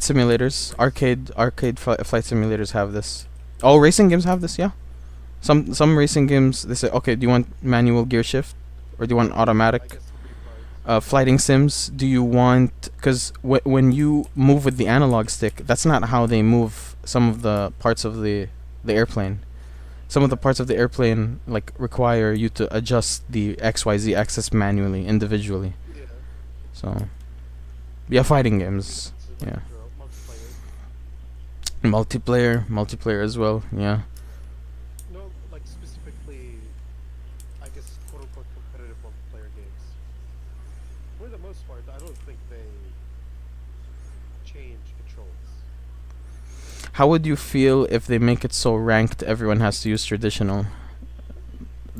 simulators, flight simulators have this. All racing games have this, yeah. Some racing games they say, okay, do you want manual gear shift or do you want I automatic? guess the green cards. Flighting sims, do you want? Because when you move with the analog stick, that's not how they move some of the parts of the airplane. Some of the parts of the airplane like require you to adjust the XYZ axis manually, individually. Yeah. So yeah, fighting games. It's Yeah. like multiplayer. Multiplayer as well. Yeah. No, like specifically, I guess quote unquote competitive multiplayer games. For the most part, I don't think they change controls. How would you feel if they make it so ranked everyone has to use traditional,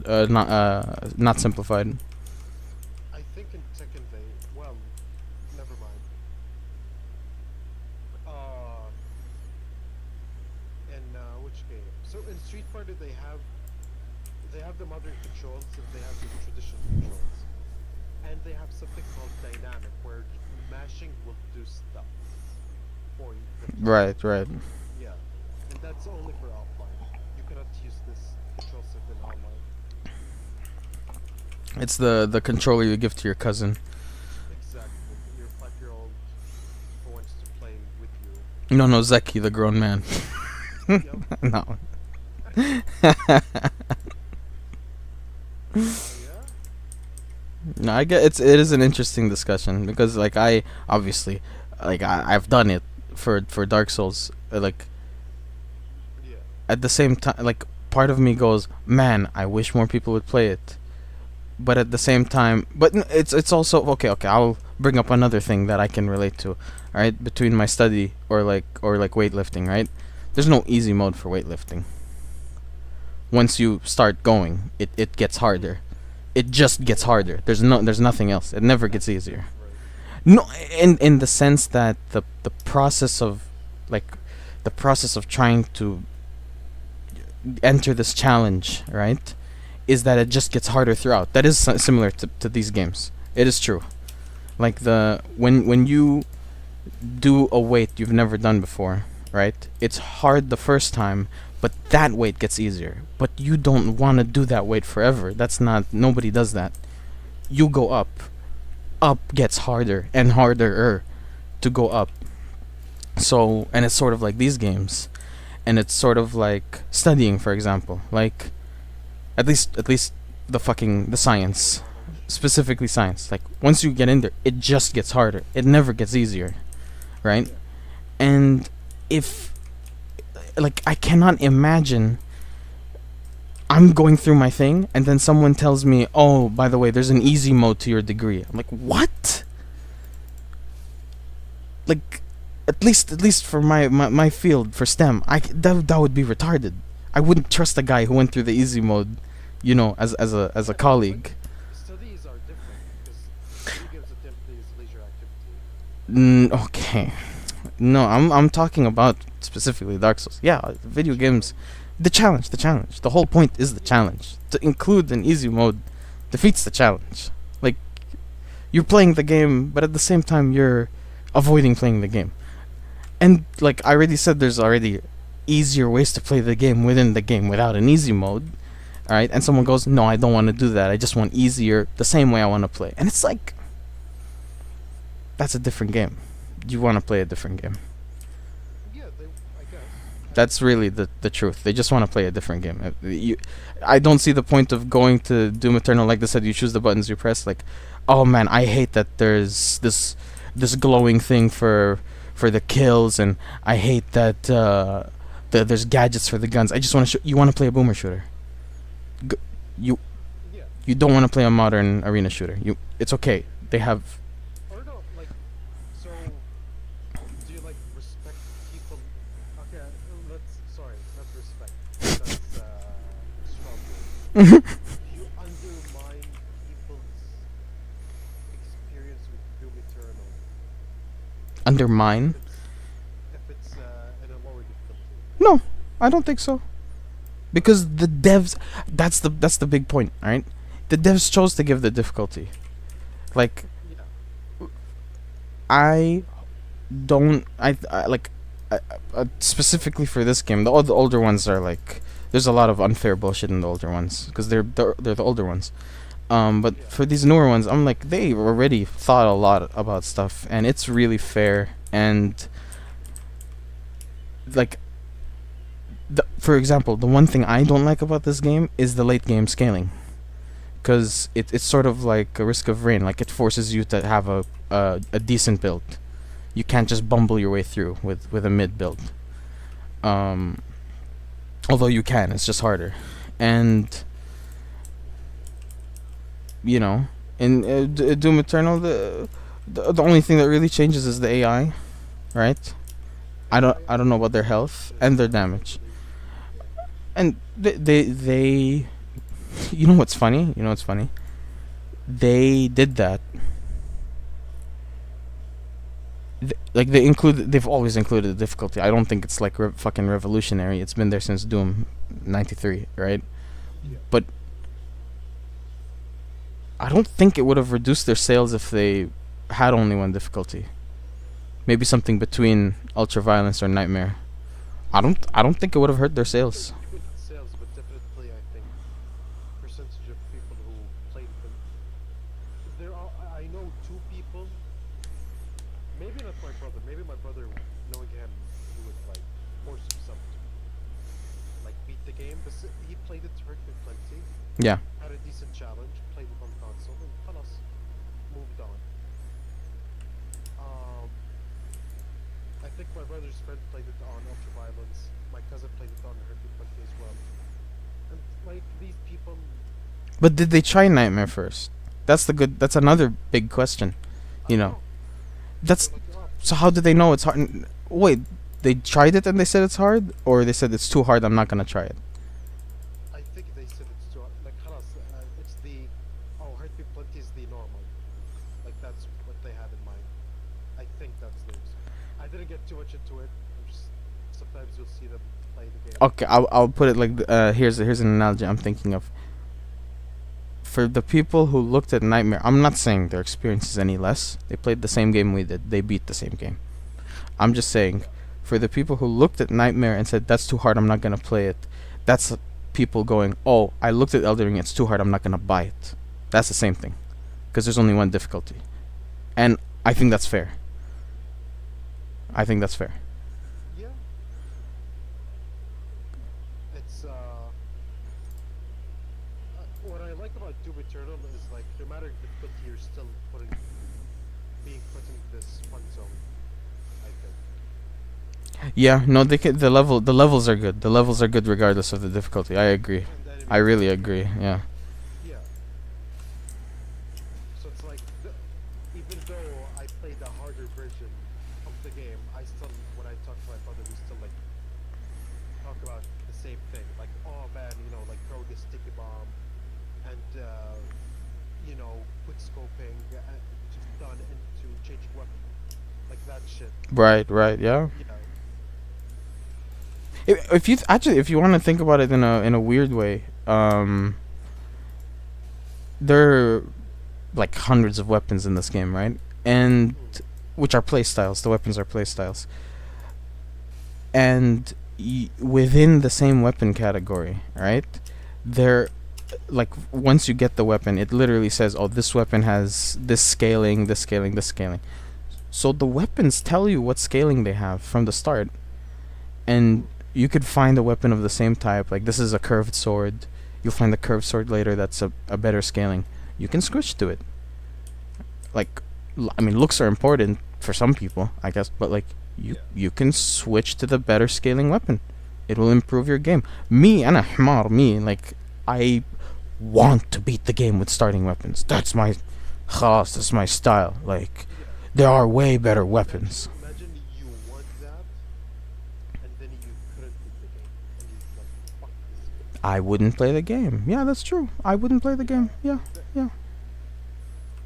not simplified? I think in Tekken they, well, never mind. Uh, in which game? So in Street Fighter they have the modern controls and they have the traditional controls, and they have something called dynamic where mashing will do stuff for you. Right, right. Yeah, and that's only for offline. You cannot use this control set in online. It's the controller you give to your cousin. Exactly. Your 5-year-old who wants to play with you. No, no, Zeki, the grown man. Yep. No. Yeah. No, I get it is an interesting discussion because like I obviously I've done it for Dark Souls like Yeah. at the same time like part of me goes, man, I wish more people would play it, but at the same time, it's also okay, I'll bring up another thing that I can relate to. All right, between my study or like weightlifting, right? There's no easy mode for weightlifting. Once you start going, it gets harder. It just gets harder. There's nothing else. It never gets easier. Right. No, in the sense that the process of like the process of trying to enter this challenge, right, is that it just gets harder throughout. That is similar to these games. It is true. Like the when you do a weight you've never done before, right? It's hard the first time, but that weight gets easier. But you don't want to do that weight forever. That's not, nobody does that. You go up. Up gets harder and harder to go up. So, and it's sort of like these games, and it's sort of like studying, for example. Like at least the science, specifically science. Like once you get in there, it just gets harder. It never gets easier, right? And if like I cannot imagine I'm going through my thing and then someone tells me, "Oh, by the way, there's an easy mode to your degree." I'm like, "What?" Like at least for my field for STEM, that would be retarded. I wouldn't trust a guy who went through the easy mode, as a colleague. Studies are different because study gives attempting is leisure activity. Okay. No, I'm talking about specifically Dark Souls. Yeah, video games, the challenge. The whole point is the challenge. To include an easy mode defeats the challenge. Like you're playing the game, but at the same time you're avoiding playing the game. And like I already said, there's already easier ways to play the game within the game without an easy mode. All right, and someone goes, "No, I don't want to do that. I just want easier, the same way I want to play." And it's like that's a different game. You want to play a different game. Yeah, I guess. That's really the truth. They just want to play a different game. I don't see the point of going to Doom Eternal like they said. You choose the buttons you press. Like, oh man, I hate that there's this glowing thing for the kills, and I hate that there's gadgets for the guns. I just want to. You want to play a boomer shooter. You Yeah. you don't want to play a modern arena shooter. It's okay. They have. Or no, like, so, do you, like, respect people? Okay, sorry, not respect. That's, strong word. You undermine people's experience with Doom Eternal Undermine? if it's in a lower difficulty. No, I don't think so. Because the devs, that's the big point, all right? The devs chose to give the difficulty. Like Yeah. I don't. I like specifically for this game. The older ones are like. There's a lot of unfair bullshit in the older ones because they're the older ones. But Yeah. for these newer ones, I'm like they already thought a lot about stuff, and it's really fair. And like, for example, the one thing I don't like about this game is the late game scaling, because it's sort of like a Risk of Rain. Like it forces you to have a decent build. You can't just bumble your way through with a mid build. Um, Although you can, it's just harder. And you know, in Doom Eternal, the only thing that really changes is the AI, right? I don't know about their health and their damage. Yeah. And they you know what's funny? You know what's funny? They did that. Like they've always included the difficulty. I don't think it's like fucking revolutionary. It's been there since Doom 93, right? Yeah. But I don't think it would have reduced their sales if they had only one difficulty. Maybe something between Ultraviolence or Nightmare. I don't think it would have hurt their sales. Even sales, but definitely I think percentage of people who played them. There are I know two people. Maybe not my brother. Maybe my brother, knowing him, he would like force himself to like beat the game. But he played it perfectly plenty. Yeah. Had a decent challenge. Played it on console and خلاص moved on. Um, I think my brother's friend played it on Ultraviolence. My cousin played it on Hercule Poirot as well. And like these people, But did they try Nightmare first? That's another big question. I You don't know. know. That's They're like, oh, so how did they know it's hard? Wait, they tried it and they said it's hard, or they said it's too hard, I'm not gonna try it. I think they said it's too like خلاص, it's the Hercule Poirot is the normal. Like that's what they had in mind. I think that's theirs. I didn't get too much into it. I'm just sometimes you'll see them play the game. Okay, I'll put it like here's an analogy I'm thinking of. For the people who looked at Nightmare, I'm not saying their experience is any less. They played the same game we did. They beat the same game. I'm just saying, for the people who looked at Nightmare and said that's too hard, I'm not gonna play it. That's people going, oh, I looked at Elden Ring, it's too hard, I'm not gonna buy it. That's the same thing, because there's only one difficulty, and I think that's fair. I think that's fair. Yeah, it's what I like about Doom Eternal is like no matter the difficulty, you're still being put in this fun zone. I think. Yeah, no, the levels are good. The levels are good regardless of the difficulty. I agree. And the I enemies are really good. agree. Yeah. Yeah. So it's like even though I played the harder version of the game, I still when I talk to my brother, we still like talk about the same thing. Like, oh man, like throw this sticky bomb, and quick scoping, just done into changing weapon, like that shit. Right. Right. Yeah. Yeah. If you actually, if you want to think about it in a weird way, there are like hundreds of weapons in this game, right? And Mm. which are play styles. The weapons are play styles, and within the same weapon category, right? There, like once you get the weapon, it literally says, "Oh, this weapon has this scaling, this scaling, this scaling." So the weapons tell you what scaling they have from the start, and you could find a weapon of the same type. Like this is a curved sword. You'll find the curved sword later that's a better scaling. You can switch to it. Like, I mean, looks are important for some people, I guess, but like you can switch to the better scaling weapon. It will improve your game. أنا حمار, like I want to beat the game with starting weapons. That's my خلاص, that's my style. Like Yeah. there are way better weapons. Imagine you want that, and then you couldn't beat the game, and you like fuck this game. I wouldn't play the game. Yeah, that's true. I wouldn't play the game. Yeah, yeah.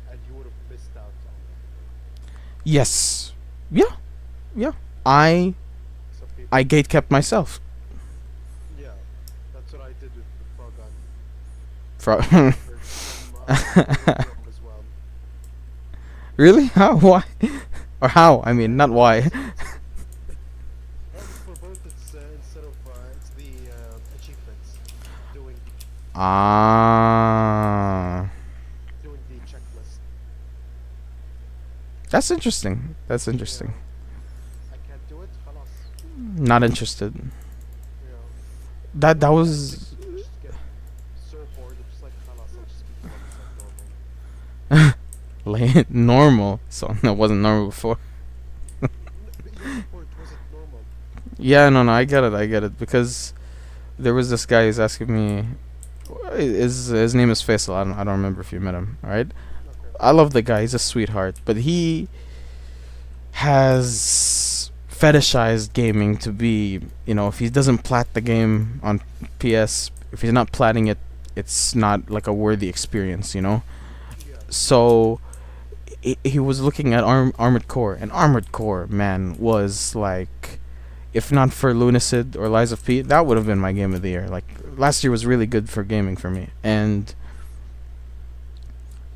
And you would have missed out on it. Yes. Yeah. Yeah. I Some people. I gate kept myself. Yeah, that's what I did with the Frogun. From From as well. really? How? Why? Or how? I mean, not why. For both, it's instead of it's the achievements, doing Ah, doing the checklist. that's interesting. That's interesting. I can't do it. Halas. Not interested. You know. That I was just get so bored. It's just like halas. I'll just keep playing like normal. normal. So that wasn't normal before. But yeah, before it wasn't normal. Yeah, no, I get it. I get it because there was this guy who's asking me. His name is Faisal. I don't remember if you met him. All right. Okay. I love the guy. He's a sweetheart, but he has fetishized gaming to be, if he doesn't plat the game on PS, if he's not platting it, it's not like a worthy experience. Yeah. So he was looking at Armored Core, and Armored Core, man, was like, if not for Lunacid or Lies of P, that would have been my game of the year. Like, last year was really good for gaming for me, and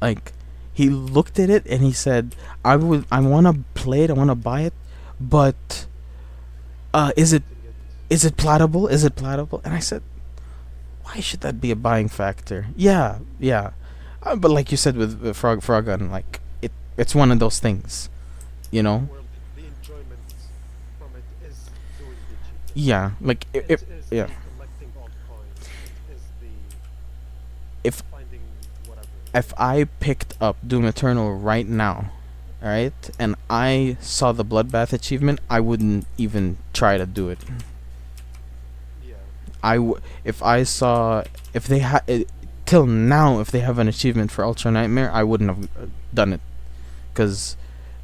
like, he looked at it and he said, I want to play it, I want to buy it, but is it Getting it. plattable? Is it plattable? And I said, why should that be a buying factor? Yeah, yeah. But like you said with Frogun, like, it's one of those things, you know? Where the enjoyment from it is doing the achievements. Yeah, like, It if is yeah, the collecting all coins. It is the if finding whatever. if I picked up Doom Eternal right now, alright, and I saw the Bloodbath achievement, I wouldn't even try to do it. Yeah. If I saw, if they had, till now, if they have an achievement for Ultra Nightmare, I wouldn't have done it. Because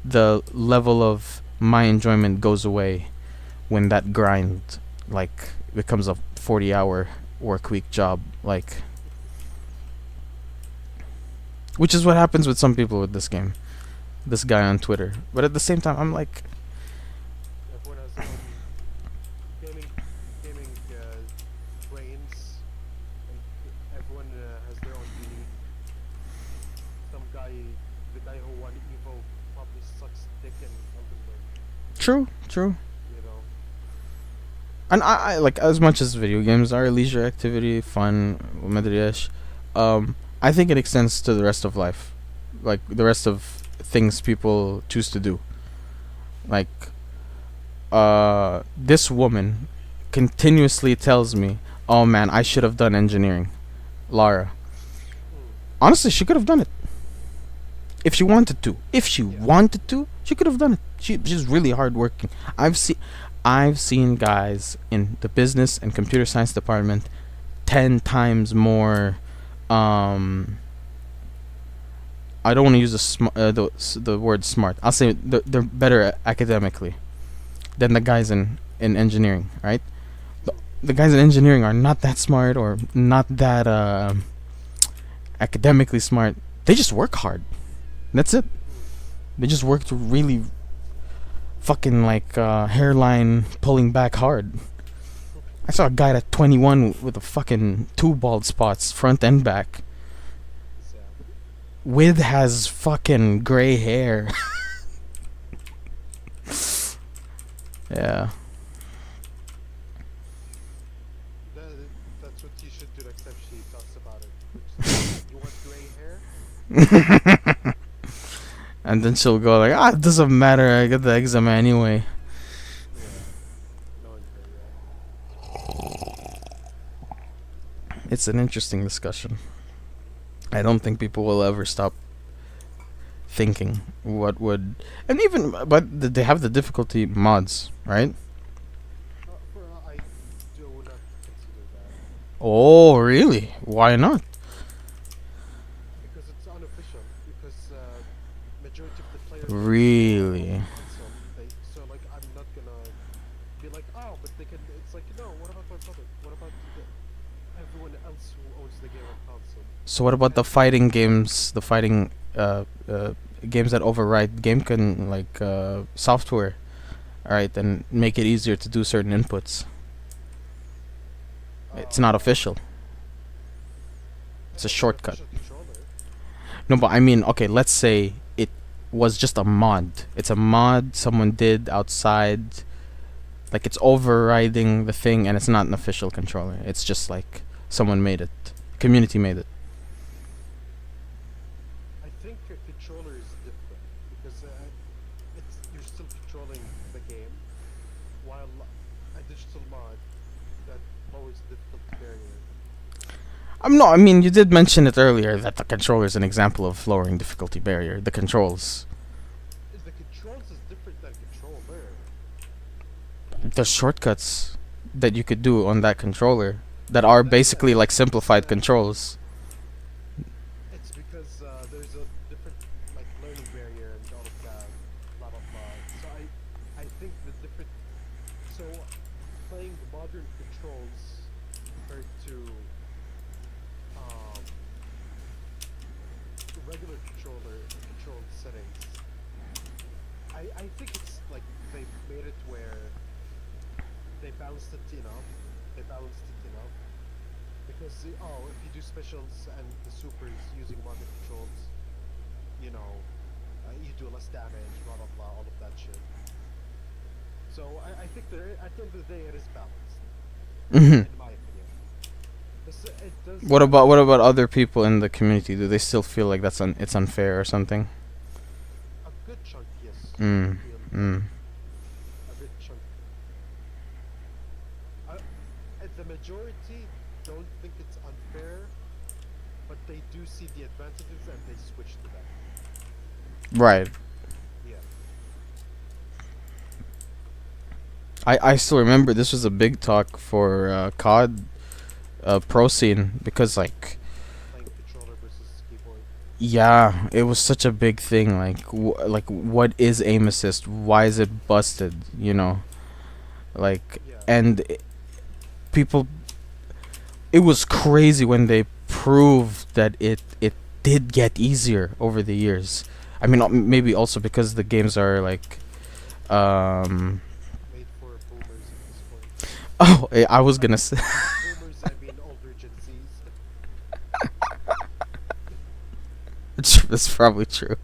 the level of my enjoyment goes away when that grind, like, becomes a 40-hour work week job, like, which is what happens with some people with this game. This guy on Twitter. But at the same time, I'm like, Everyone has their own gaming brains, and everyone has their own belief. Some guy, the guy who won Evo, probably sucks dick in Elden Ring. true, true. You know. And I like, as much as video games are a leisure activity, fun, ومدري إيش, I think it extends to the rest of life, like the rest of things people choose to do. Like, this woman continuously tells me, "Oh man, I should have done engineering." Lara, honestly, she could have done it if she wanted to. If she Yeah. wanted to, she could have done it. She's really hardworking. I've seen guys in the business and computer science department 10 times more. I don't want to use the word smart. I'll say they're better academically than the guys in engineering, right? The guys in engineering are not that smart or not that academically smart. They just work hard. That's it. They just work to really fucking, like, hairline pulling back hard. I saw a guy at 21 with a fucking 2 bald spots, front and back. So, With has fucking gray hair. Yeah. that's what you should do next time she talks about it. Just, you want gray hair? And then she'll go like, it doesn't matter, I get the eczema anyway. Yeah. Knowing her, yeah. It's an interesting discussion. I don't think people will ever stop thinking what would, and even, but they have the difficulty mods, right? I do not consider that Oh, really? Why not? because it's unofficial. Because majority of the players Really? console, so like I'm not gonna be like, oh, but they can. It's like, no. What about my brother? What about everyone else who owns the game on console? So what about the fighting games? The fighting games that override game can, like, software, all right, and make it easier to do certain inputs. It's not official. It's a shortcut. Official controller. No, but I mean, okay, let's say was just a mod. It's a mod someone did outside. Like it's overriding the thing, and it's not an official controller. It's just like someone made it. Community made it. I think a controller is different because it's you're still controlling the game, while a digital mod that lowers the difficulty barrier. I mean, you did mention it earlier that the controller is an example of lowering difficulty barrier. The controls. The controls is different than controller. The shortcuts that you could do on that controller that are basically like simplified controls. It's because there's a different like learning barrier and all of that, blah blah blah. So I think the different. So playing modern controls compared to um, regular control settings. I think it's like they made it where they balanced it enough. They balanced it enough because if you do specials and the supers using modern controls, you know, you do less damage, blah blah blah, all of that shit. So I think there at the end of the day it is balanced, Mhm. in my opinion. It does What about other people in the community? Do they still feel like it's unfair or something? a good chunk, yes. Mm. Feel Mm. a good chunk. The majority don't think it's unfair, but they do see the advantages and they switch to that. Right. Yeah. I still remember this was a big talk for COD pro scene because like Playing controller versus keyboard. yeah, it was such a big thing. Like like what is aim assist? Why is it busted? You know, like Yeah. and people. It was crazy when they proved that it did get easier over the years. I mean, maybe also because the games are like, Made for boomers at this point. oh, I was gonna say. Boomers, I mean older Gen Zs. That's probably true.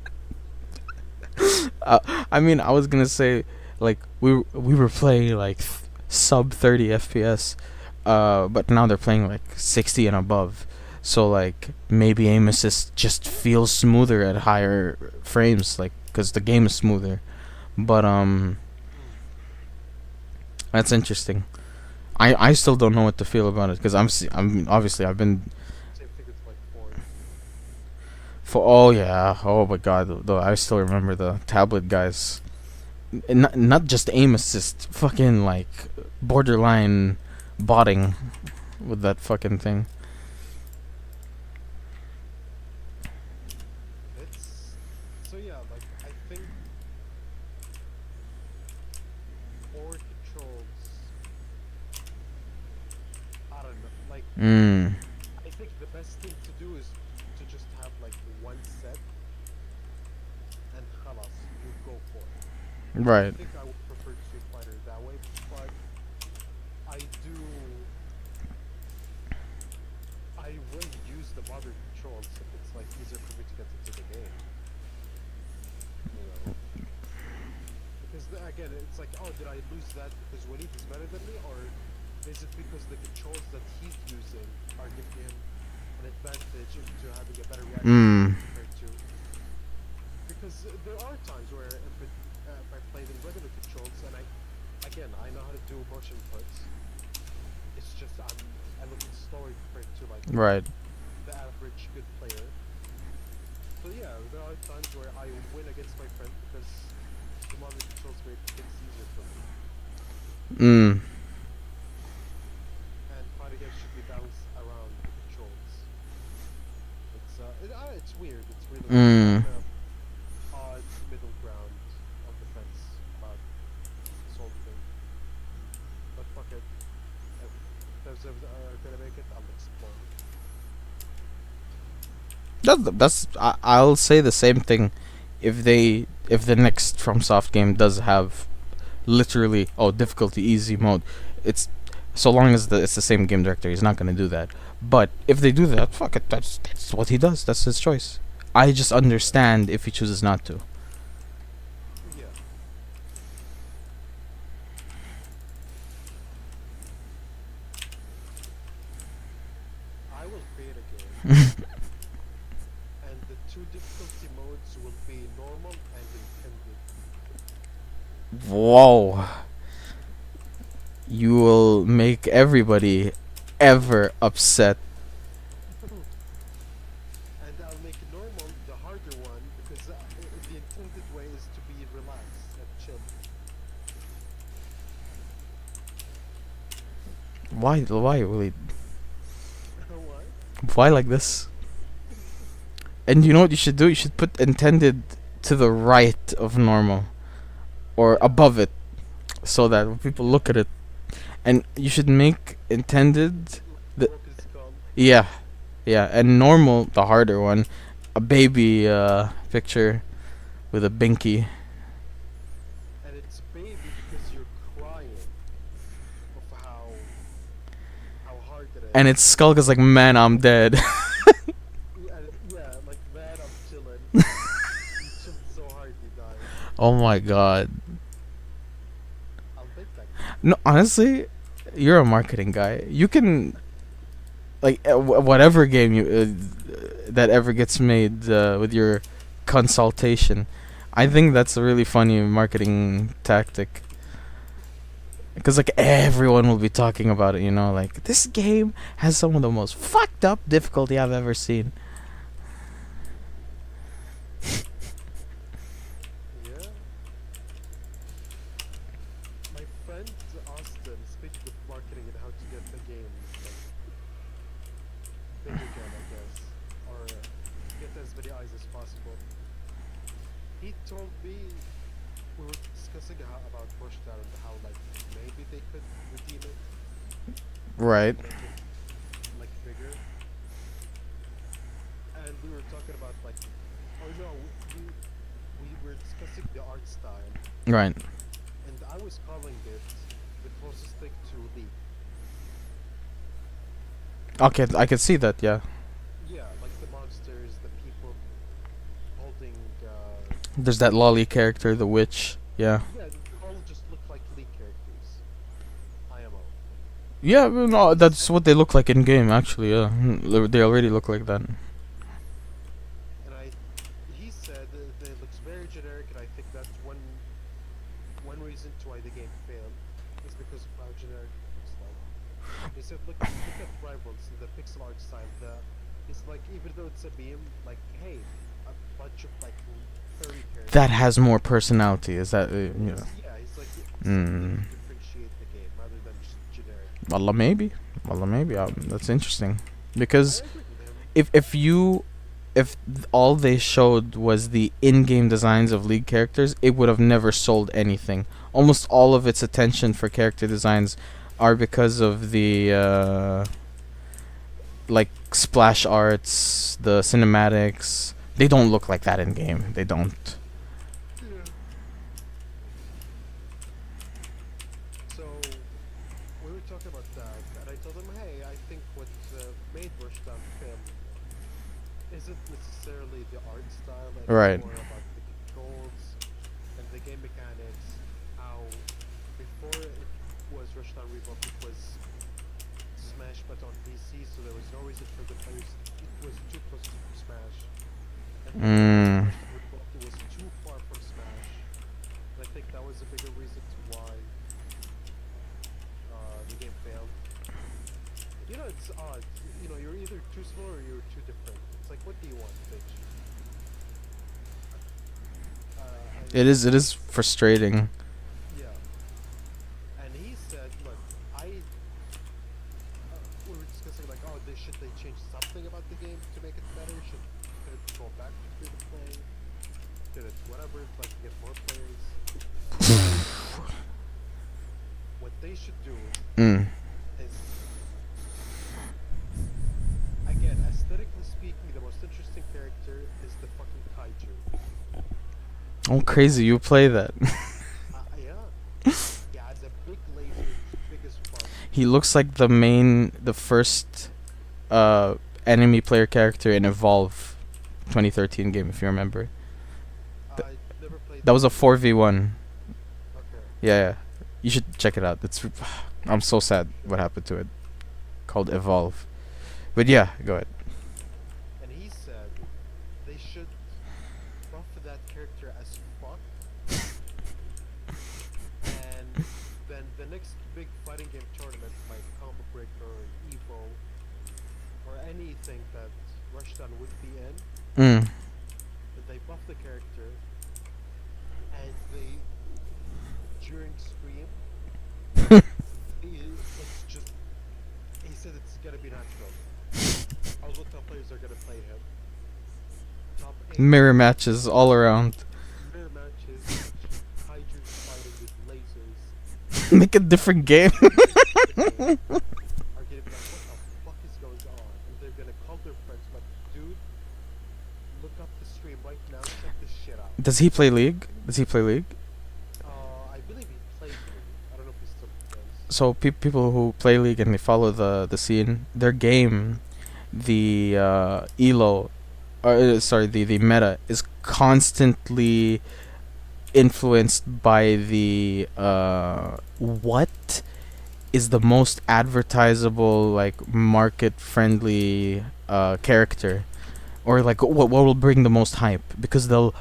I mean, I was gonna say, like we were playing like sub 30 FPS, but now they're playing like 60 and above. So like maybe aim assist just feels smoother at higher frames, like because the game is smoother. But that's interesting. I still don't know what to feel about it because I'm obviously I've been Same thing with like four. for oh yeah, oh my god, though I still remember the tablet guys. Not just aim assist, fucking like borderline botting with that fucking thing. It's so yeah, like I think four controls. I don't know, like Mm. I think the best thing to do is to just have like one set and khalas, you go for it. Right. I think I would prefer Street Fighter that way, but I do. I will use the modern controls if it's like easier for me to get into the game. You know, because again, it's like, oh, did I lose that because Walid is better than me, or is it because the controls that he's using are giving him an advantage into having a better reaction Mm. compared to? Because there are times where if I played in regular controls and I know how to do motion inputs. It's just I look at slower compared to like Right. the average good player. So yeah, there are times where I win against my friend because the modern controls make things easier for me. Mm. And fighting games should be balanced around the controls. It's weird. It's really Mm. kind of odd middle ground on the fence about this whole thing. But fuck it. If those are gonna make it, I'll explore. I'll say the same thing if the next FromSoft game does have literally difficulty easy mode. It's so long as it's the same game director, he's not gonna do that. But if they do that, fuck it, that's what he does. That's his choice. I just understand if he chooses not to. will create a game, and the two difficulty modes will be normal and intended. Whoa. You will make everybody ever upset. And I'll make normal the harder one because the intended way is to be relaxed and chill. Why, Willie? Why? Why like this? And you know what you should do? You should put intended to the right of normal. Or above it. So that when people look at it. And you should make intended. The- Broken skull. Yeah. Yeah. And normal, the harder one. A baby picture with a binky. And it's baby because you're crying of how hard it is. And its skull goes like, man, I'm dead. Yeah, like that I'm chilling. You chilled so hard you died. Oh my god. I'll take that. No, honestly, you're a marketing guy. You can, like, whatever game you that ever gets made with your consultation. I think that's a really funny marketing tactic. Because like everyone will be talking about it, you know, like this game has some of the most fucked up difficulty I've ever seen. Yeah. My friend Austin, speaking of marketing and how to get the game like big again, I guess, or get as many eyes as possible. He told me we were discussing about Pushdown and how like maybe they could redeem it, Right. make it like bigger. And we were talking about like, oh no, we were discussing the art style, Right. and I was calling it the closest thing to League. Okay, I can see that, yeah. Yeah, like the monsters, the people holding. There's that lolly character, the witch. Yeah. Yeah, they all just look like League characters. IMO. Yeah, well, no, that's what they look like in game, actually, yeah. They already look like that. And he said that it looks very generic, and I think that's one reason to why the game failed is because of how generic it looks like. He said, look at Rivals, the pixel art style. It's like even though it's a meme, like hey, a bunch of like 30 characters. That has more personality, is that, yeah. Yeah, he's like Mm. differentiate the game rather than just generic. Wallah, maybe. Wallah, maybe. That's interesting. Because I agree with him. if all they showed was the in-game designs of League characters, it would have never sold anything. Almost all of its attention for character designs are because of the like splash arts, the cinematics. They don't look like that in game. They don't. Yeah. So we were talking about that, and I told him, hey, I think what made Rushdown fail isn't necessarily the art style, and Right. it's more about the controls and the game mechanics. How before it was Rushdown Revolt, it was Smash but on PC, so there was no reason for the players. It was too close to Smash. And Mm. Revolt, it was too far from Smash. And I think that was a bigger reason to why the game failed. You know, it's odd. You know, you're either too slow or you're too different. It's like, what do you want, bitch? It is frustrating. Yeah. And he said, look, we were discussing like, oh, should they change something about the game to make it better? Should it go back to free to play? Should it whatever, like get more players? What they should do Mm. is, again, aesthetically speaking, the most interesting character is the fucking kaiju. Oh, crazy! You play that. Yeah. He has a big laser, big as fuck. He looks like the first enemy player character in Evolve 2013 game, if you remember. I never played That was a 4v1. Okay. Yeah. You should check it out. I'm so sad what happened to it. Called Evolve. It But yeah, go ahead. and he said they should buff that character as fuck, and then the next big fighting game tournament like Combo Breaker or Evo or anything that Rushdown would be in, Mm. that they buff the character and they during stream it's just he said it's gonna be natural. All the top players are gonna play him. Top 8 Mirror matches all around. mirror matches, Hydras fighting with lasers. Make a different game. Are gonna be like, what the fuck is going on? And they're gonna call their friends, but dude, look up the stream right now, check this shit out. Does he play League? Does he play League? I believe he played League. I don't know if he still plays. So people who play League and they follow the scene, their game, the elo, sorry, the meta is constantly influenced by the what is the most advertisable, like market friendly character, or like what will bring the most hype, because they'll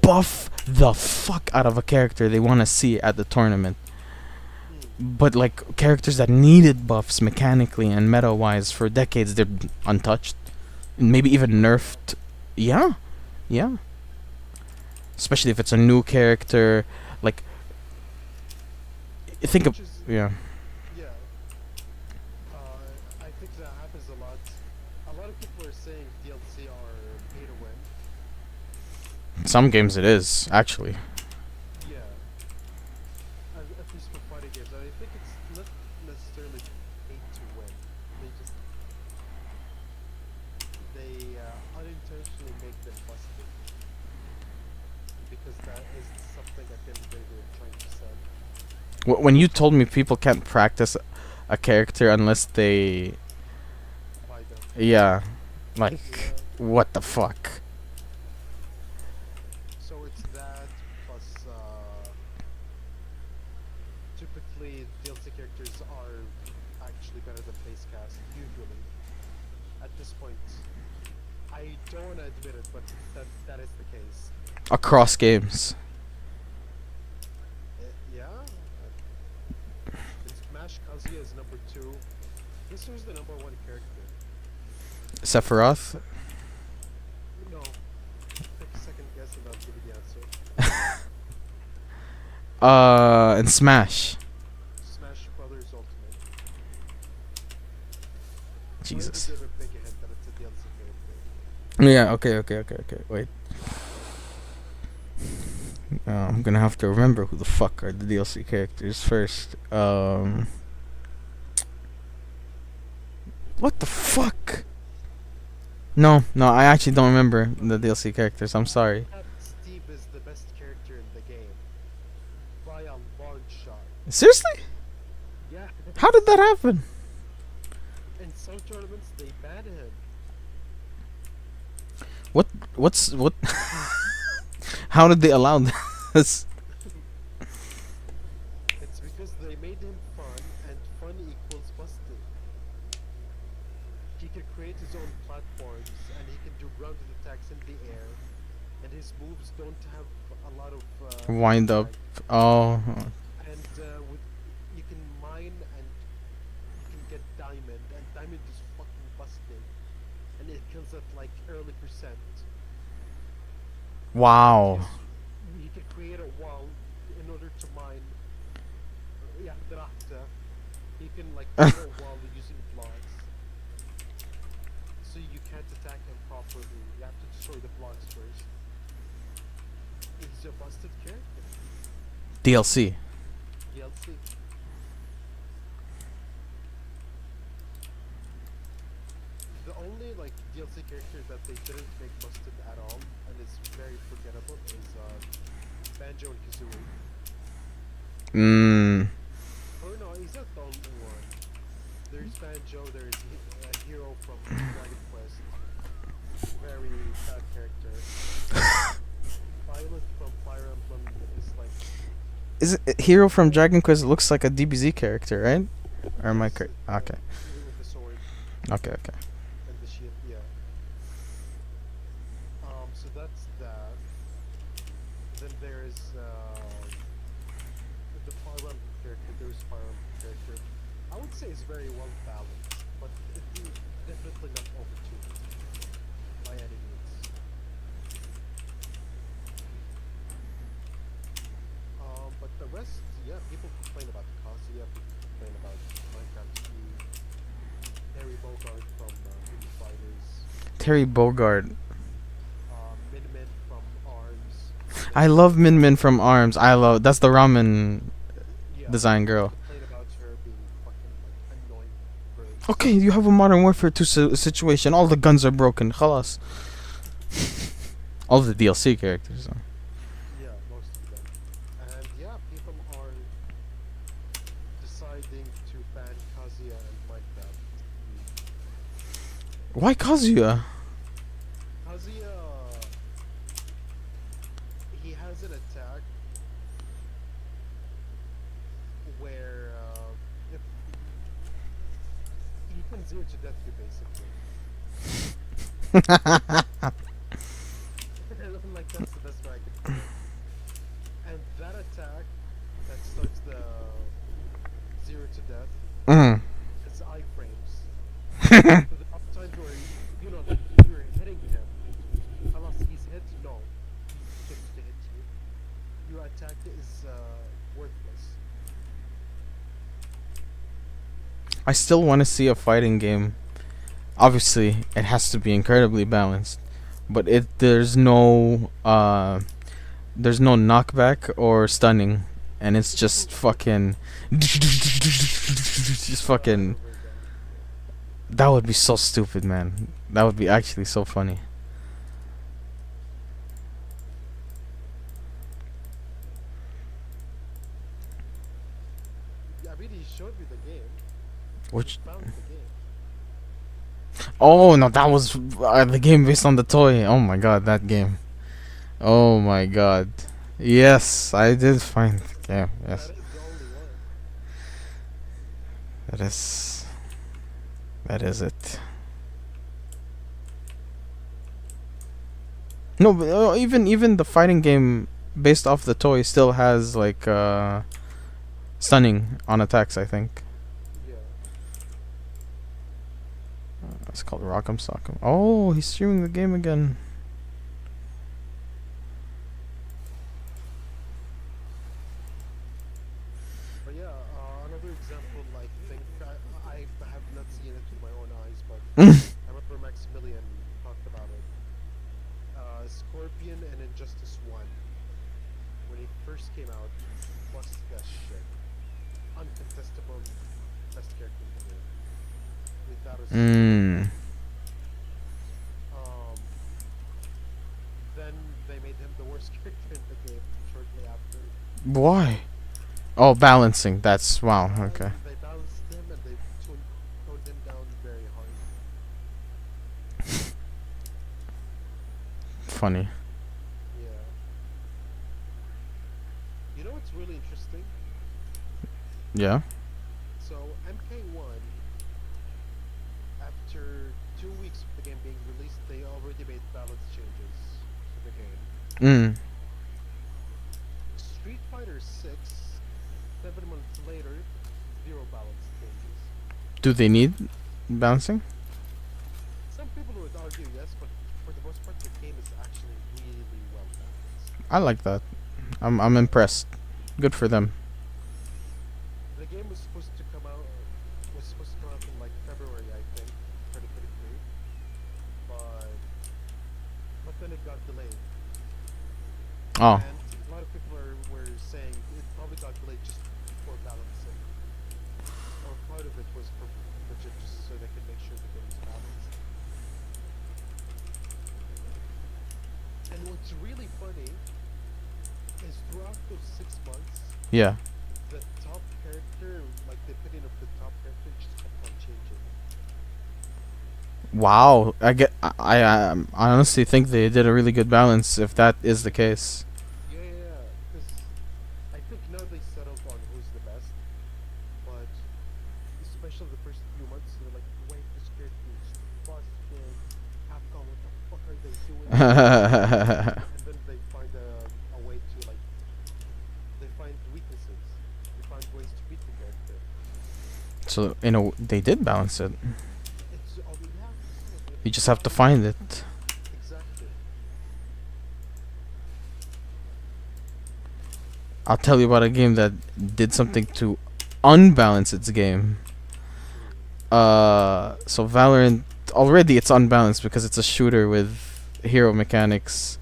buff the fuck out of a character they want to see at the tournament. But like characters that needed buffs mechanically and meta wise for decades, they're untouched, and maybe even nerfed. Yeah, yeah. Especially if it's a new character, like think of Which is- yeah. Yeah. I think that happens a lot. A lot of people are saying DLC are pay to win. Some games it is actually. Yeah. At least for fighting games. I think it's not necessarily pay to win. They unintentionally make them busted. Because that is something at the end of the day they're trying to sell. When you told me people can't practice a character unless they, Buy them. yeah, like Yeah. what the fuck? So it's that plus typically DLC characters are actually better than base cast usually. At this point, I don't want to admit it, but that is the case. Across games. Yeah. In Smash, Kazuya is number 2. Guess who's the number 1 character? Sephiroth. No. Take a second guess and I'll give you the answer. And Smash. Smash Brothers Ultimate. Jesus. Give a big hint that it's a DLC character. Yeah. Okay. Wait. I'm gonna have to remember who the fuck are the DLC characters first. What the fuck? No, I actually don't remember the DLC characters. I'm sorry. Steve is the best character in the game. By a long shot. Seriously? Yeah. How did that happen? In some tournaments, they ban him. What's what? How did they allow this? It's because they made him fun, and fun equals busted. He can create his own platforms, and he can do grounded attacks in the air, and his moves don't have a lot of Wind up. lag. Oh. And with you can mine and you can get diamond, and diamond is fucking busted, and it kills at like early percent. Wow. You can create a wall in order to mine. Yeah, drachta. You can like create a wall using blocks. So you can't attack him properly. You have to destroy the blocks first. He's a busted character. DLC. DLC. The only like DLC character that they didn't make busted at all, and is very forgettable, is Banjo and Kazooie. Or no, he's not the only one. There's Banjo, there's Hero from Dragon Quest. Very bad character. Violet from Fire Emblem is like... Is it Hero from Dragon Quest? Looks like a DBZ character, right? Or am I yes, okay. with the sword. Okay. And So that's that. Then there's the Fire Emblem character. There's Fire Emblem character. I would say it's very well balanced, but definitely not overtuned by any means. But the rest, yeah, people complain about Kazuya, people complain about Minecraft Speed, Harry Bogart from Movie Fighters, Terry Bogard. Min Min from ARMS. I love Min Min from ARMS. That's the ramen Yeah, design people girl. complain about her being fucking like annoying birds. Okay, you have a Modern Warfare 2 situation. All the guns are broken. Khalas. All the DLC characters. Yeah, most of them. And yeah, people are deciding to ban Kazuya and Minecraft. Why Kazuya? Kazuya, he has an attack where if he can zero to death you basically. Like that's the best way I could put it. And that attack that starts the zero to death, Mm. it's iframes. So the times where like you're hitting him, unless he's hit, no, he gets to hit you. Your attack is worthless. I still want to see a fighting game. Obviously, it has to be incredibly balanced, but there's no knockback or stunning, and it's just fucking just fucking. Over again. That would be so stupid, man. That would be actually so funny. I mean, he showed me the game. Which? He found the game. Oh no, that was the game based on the toy. Oh my god, that game. Oh my god. Yes, I did find the game. Yes, That is the only one. that is. That is it. No, but even the fighting game based off the toy still has like stunning on attacks. I think Yeah. it's called Rock'em Sock'em. Oh, he's streaming the game again. But yeah, another example, I think I have not seen it with my own eyes, but I remember Maximilian talked about it. Scorpion and Injustice 1, when he first came out, busted that shit. Uncontestable best character in the game. Without a Mm. um, then they made him the worst character in the game shortly after. Why? Oh, balancing. That's wow. Okay. They balanced him and they toned him down very hard. Funny. Yeah. You know what's really interesting? Yeah. So MK1, after 2 weeks of the game being released, they already made balance changes to the game. Mm. Street Fighter 6, 7 months later, zero balance changes. Do they need balancing? Some people would argue yes, but for the most part, the game is actually really well balanced. I like that. I'm impressed. Good for them. The game was supposed to come out in like February, I think, 2023, but then it got delayed. Oh. And a lot of people were saying it probably got delayed just for balancing, or part of it was for budget, just so they could make sure the game was balanced. And what's really funny is throughout those 6 months, Yeah. the top character, like the opinion of the top character, just kept on changing. Wow. I honestly think they did a really good balance if that is the case. Yeah, because I think now they settled on who's the best, but especially the first few months, they're like, wait, this character is busted. Capcom, what the fuck are they doing? and then they find a way to like they find weaknesses. They find ways to beat the character. So they did balance it. It's yeah, You just have to find it. exactly. I'll tell you about a game that did something to unbalance its game. So Valorant already it's unbalanced because it's a shooter with hero mechanics,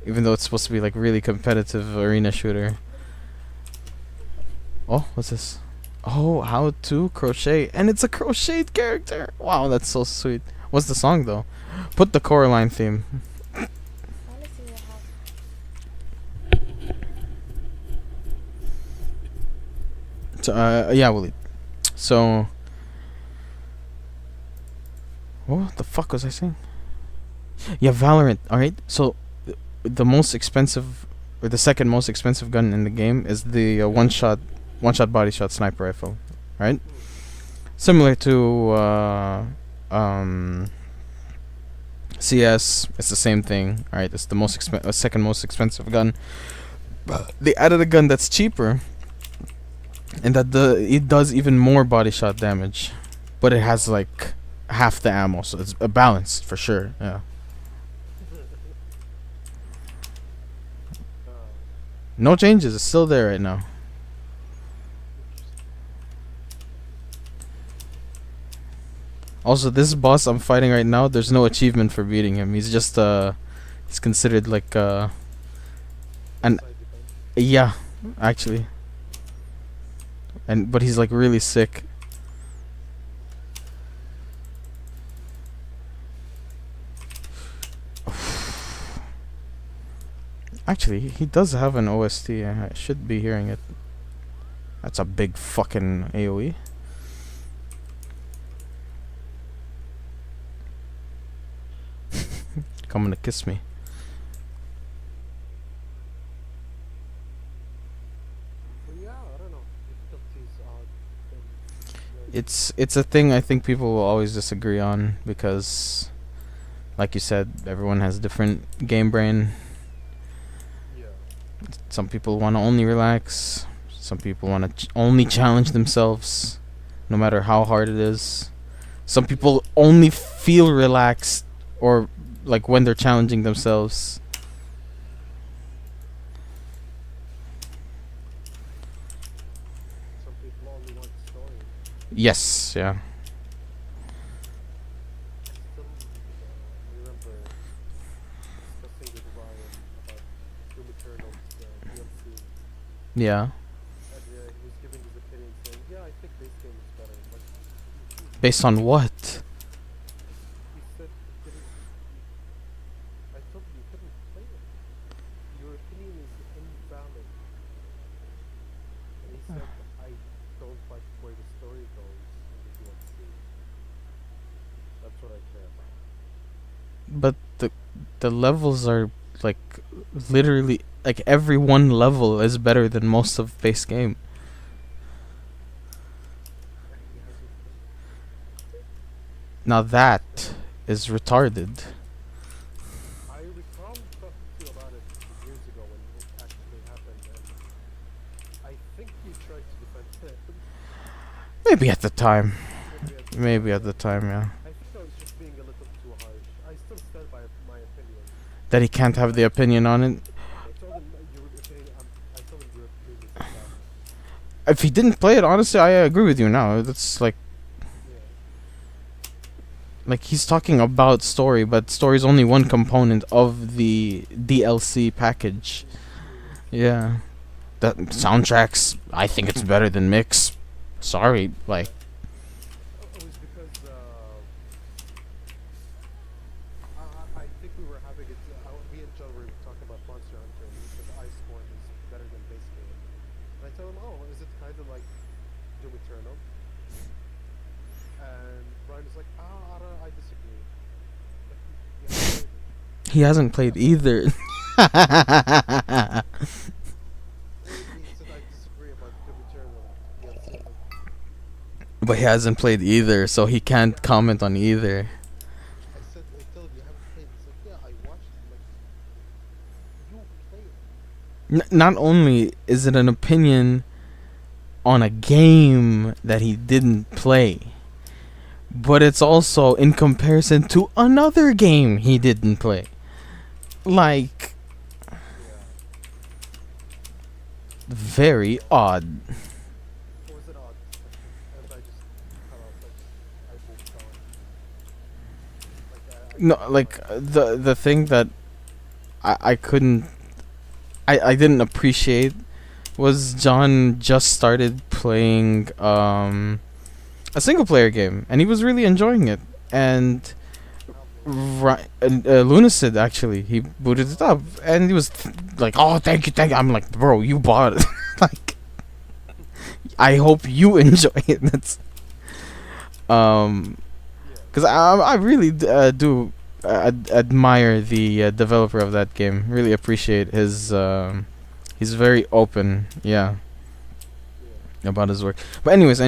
even though it's supposed to be like really competitive arena shooter. Oh, what's this? Oh, how to crochet, and it's a crocheted character. Wow, that's so sweet. What's the song though? Put the Coraline theme. So, yeah, Willie. So, what the fuck was I saying? Yeah, Valorant. All right. So, the most expensive, or the second most expensive gun in the game is the one-shot body shot sniper rifle, right? Similar to CS, it's the same thing. All right, it's the second most expensive gun. They added a gun that's cheaper, and that it does even more body shot damage, but it has like half the ammo, so it's a balance for sure. Yeah. No changes. It's still there right now. Also, this boss I'm fighting right now, there's no achievement for beating him. He's just he's considered like an yeah, actually. But he's like really sick. Actually, he does have an OST. I should be hearing it. That's a big fucking AoE. Coming to kiss me. Well, yeah, I don't know. Difficulties are. It's a thing I think people will always disagree on because, like you said, everyone has different game brain. Yeah. Some people want to only relax. Some people want to only challenge themselves, no matter how hard it is. Some people only feel relaxed or like when they're challenging themselves. Some people only want story. Yes, yeah. I still remember discussing with Ryan about Doom Eternal's DLC. Yeah. And he was giving his opinion saying, yeah, I think this game is better. Like, Based on what? he said he didn't. I told him you couldn't play it. Your opinion is invalid. And he said, I don't like where the story goes in the DLC. That's what I care about. But the levels are like literally like every one level is better than most of base game. And he hasn't played. Now that is retarded. I recall talking to you about it years ago when it actually happened, and I think you tried to defend it. Maybe at the time. Maybe Maybe at at the the time, yeah. I think I was just being a little too harsh. I still stand by my opinion. That he can't have the opinion on it. I told him your opinion. I told him your opinion is invalid. If he didn't play it, honestly, I agree with you now. That's like Yeah. he's talking about story, but story is only one component of the DLC package. Yeah. The soundtracks, I think it's better than mix. Sorry, like It was because I think we were having it. Me and John were talking about Monster Hunter, and he said Iceborne is better than base game. And I told him, oh, is it kind of like Doom Eternal? And Brian was like, I disagree. Like, he hasn't played either. he said, I disagree about Doom Eternal. DLC. But he hasn't played either, so he can't comment on either. I said, I told him you haven't played. He's like, yeah, I watched like Not only is it an opinion on a game that he didn't play, but it's also in comparison to another game he didn't play. Like, Yeah. very odd. Or was it odd? And I just cut off. I moved on. No, like the thing that I couldn't I didn't appreciate was John just started playing a single player game and he was really enjoying it. And Lunacid actually he booted it up and he was like, "Oh, thank you, thank you." I'm like, "Bro, you bought it." Like, I hope you enjoy it. That's Yeah. because I really do admire the developer of that game. Really appreciate his. He's very open, yeah, Yeah. about his work. But anyways,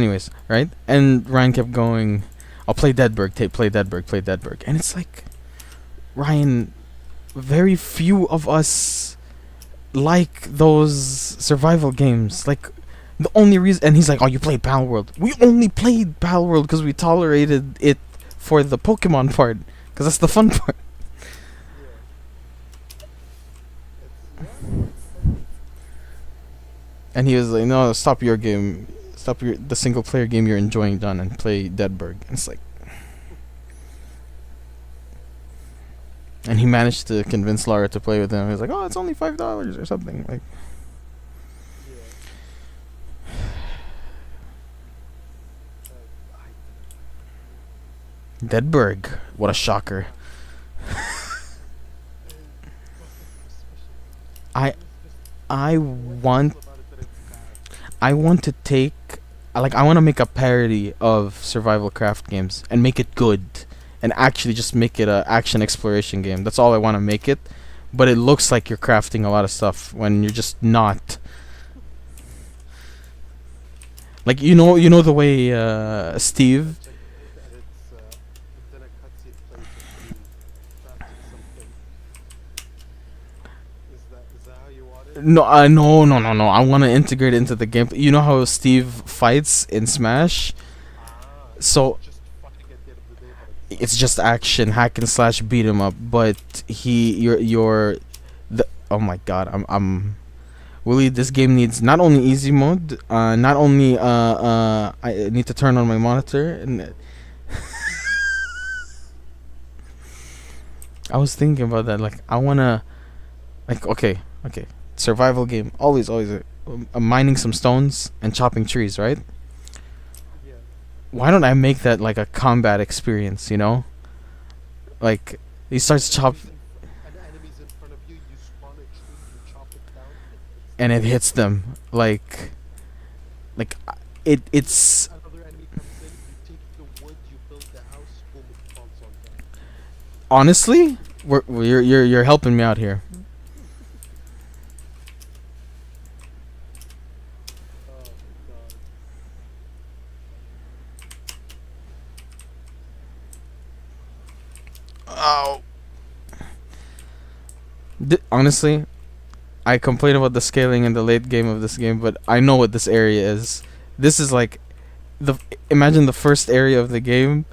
right? And Ryan kept going. I'll play Deadberg. Play Deadberg. Play Deadberg. And it's like, Ryan, very few of us like those survival games. Like, the only reason, and he's like, "Oh, you played Pal World." We only played Pal World because we tolerated it for the Pokemon part, because that's the fun part. Yeah. It's And he was like, "No, stop your game, stop the single player game you're enjoying, done, and play Deadberg." And it's like, and he managed to convince Laura to play with him. He was like, "Oh, it's only $5 or something." Like, yeah. I Deadberg, what a shocker! I I want I want to take I want to make a parody of survival craft games and make it good and actually just make it a action exploration game. That's all I want to make it. But it looks like you're crafting a lot of stuff when you're just not. Like, you know the way Steve. checked it and it's then a cutscene plays of you crafting something. Is that how you want it? No. I want to integrate it into the game. You know how Steve fights in Smash? Ah, So just fighting at the end of the day, but it's just action, hack and slash, beat 'em up. But you're the oh my god, I'm Willie. This game needs not only easy mode, not only I need to turn on my monitor and. I was thinking about that. Like, I wanna, like, okay, survival game. Always, mining some stones and chopping trees, right? yeah. Why don't I make that like a combat experience? You know, like he starts chop And enemies in front of you, you spawn a tree, you chop it down, and it hits them like it's another enemy comes in, you take the wood, you build the house, boom, it spawns on down. honestly, you're helping me out here. Oh my god. Oh. Honestly, I complain about the scaling in the late game of this game, but I know what this area is. This is like imagine the first area of the game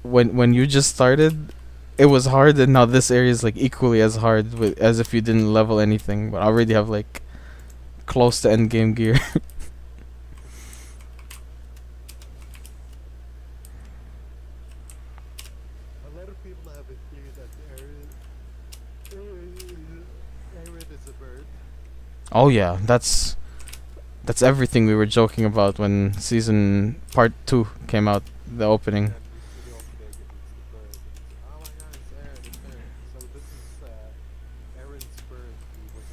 when you just started. It was hard, and now this area is like equally as hard as if you didn't level anything. But I already have like close to end game gear. A lot of people have a theory that Aaron is a bird. Oh yeah, that's everything we were joking about when season part 2 came out. The opening. And we see the opening and it's the bird. Oh my god, it's Aaron, it's Aaron. So this is Aaron's bird who was a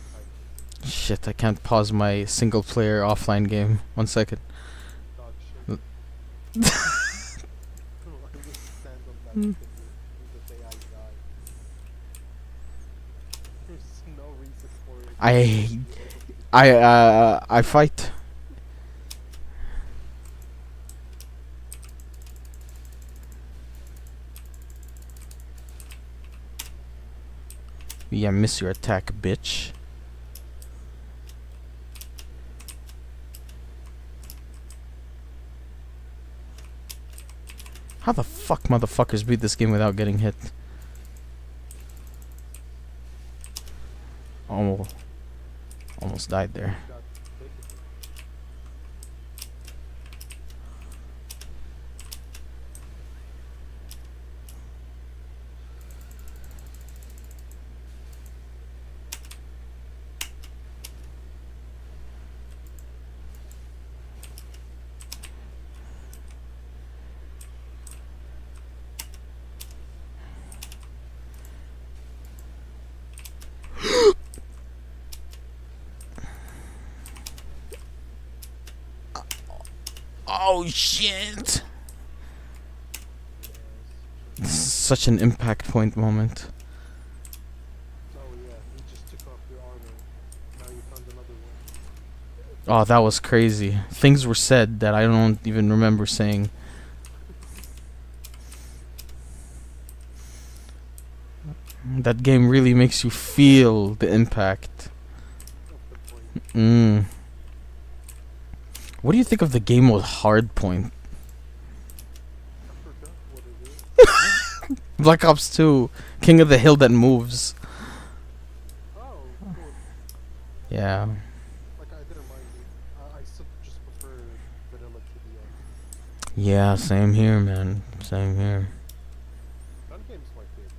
type Shit, I can't pause my single player offline game. 1 second. dog L- shit. I will stand on that Hmm. till the day I die. There's no reason for it. I fight. Yeah, miss your attack, bitch. How the fuck motherfuckers beat this game without getting hit? Almost died there. Got big. Oh shit! Yes. This is such an impact point moment. Oh yeah, he just took off your armor. Now you found another one. Oh, that was crazy. Things were said that I don't even remember saying. That game really makes you feel the impact. Of the point. Mm. What do you think of the game mode Hardpoint? I forgot what it is. Black Ops 2, King of the Hill that moves. Oh, cool. Yeah. Like I didn't mind it. I still just prefer vanilla TDM. Yeah, same here, man. Same here. That game's my favorite.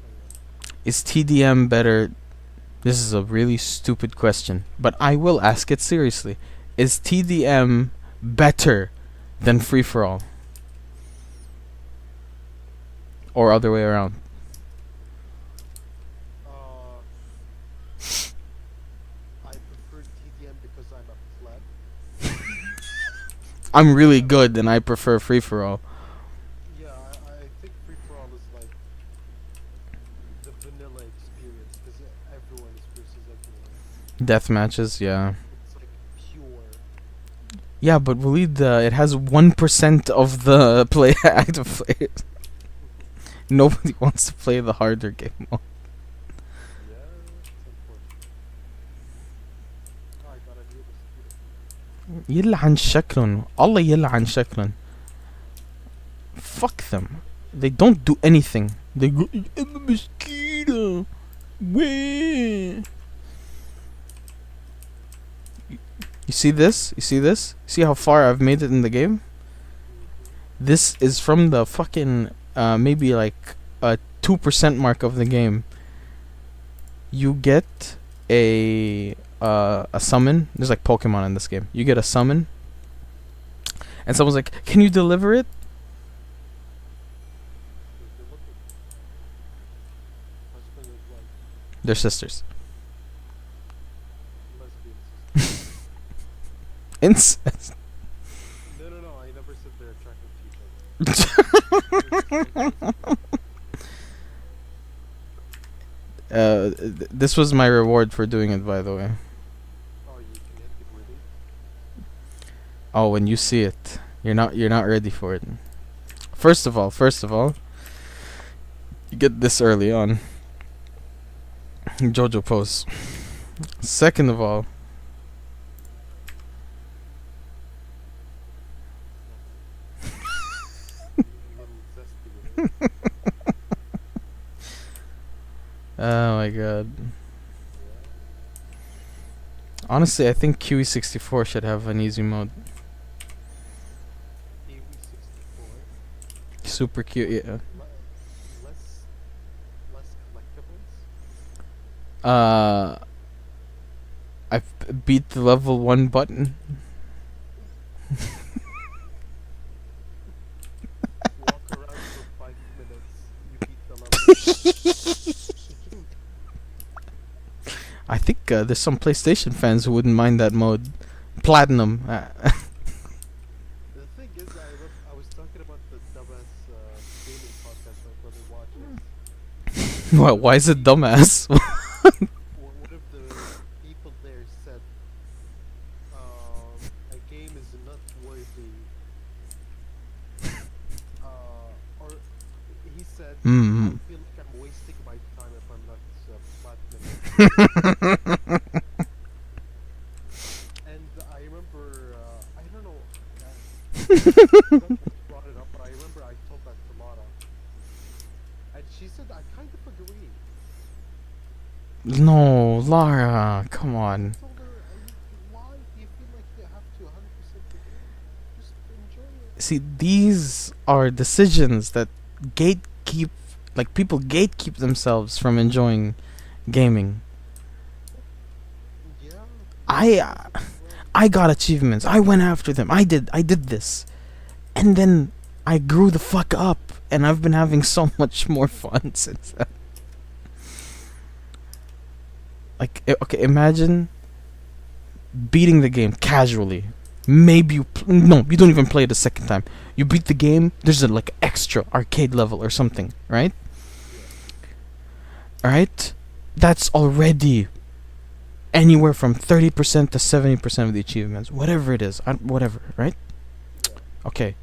Anyway. Is TDM better? This is a really stupid question, but I will ask it seriously. Is TDM better than Free For All? Or other way around? I prefer TDM because I'm a pleb. I'm really good and I prefer Free For All. Yeah, I think free for all is like the vanilla experience because everyone is versus everyone. Death matches, yeah. It's like pure. Yeah, but Waleed, it has 1% of the play active players. Nobody wants to play the harder game mode. Yeah, it's important. Oh, I gotta hear this. يلعن شكلن. الله يلعن شكلن. Fuck them. They don't do anything. They go, I'm a mosquito. Wah. You see this? You see this? See how far I've made it in the game? This is from the fucking maybe like a 2% mark of the game. You get a summon. There's like Pokemon in this game. You get a summon, and someone's like, "Can you deliver it?" They're looking. Husband and wife. They're sisters. Lesbians. Incest. No, I never said they're attracted to each other. This was my reward for doing it, by the way. Oh, you can hit the gritty? Oh, when you see it, you're not ready for it. First of all, you get this early on. Jojo pose. Second of all, Little zesty with it. oh my god. Yeah. Honestly, I think QE64 should have an easy mode. AV64. Super cute, yeah. Less collectibles? I beat the level 1 button. Walk around for 5 minutes, you beat the level. I think there's some PlayStation fans who wouldn't mind that mode. Platinum. The thing is, I was talking about the dumbass gaming podcast my brother watches. What? Why is it dumbass? One of the people there said, a game is not worthy. Or he said, Mm. I feel like I'm wasting my time if I'm not platinum. And I remember, I don't know, I forgot who brought it up, but I remember And she said, I kind of agree. No, Lara, come on. I told her, why do you feel like you have to 100% the game? Just enjoy it. See, these are decisions that gatekeep, like people gatekeep themselves from enjoying gaming. Yeah, I as well. I got achievements. I went after them. I did this. And then I grew the fuck up and I've been having so much more fun since then. Like okay, imagine beating the game casually. Maybe no, you don't even play it a second time. You beat the game. There's a like extra arcade level or something, right? Yeah. All right, that's already anywhere from 30% to 70% of the achievements, whatever it is, whatever, right? Yeah. Okay,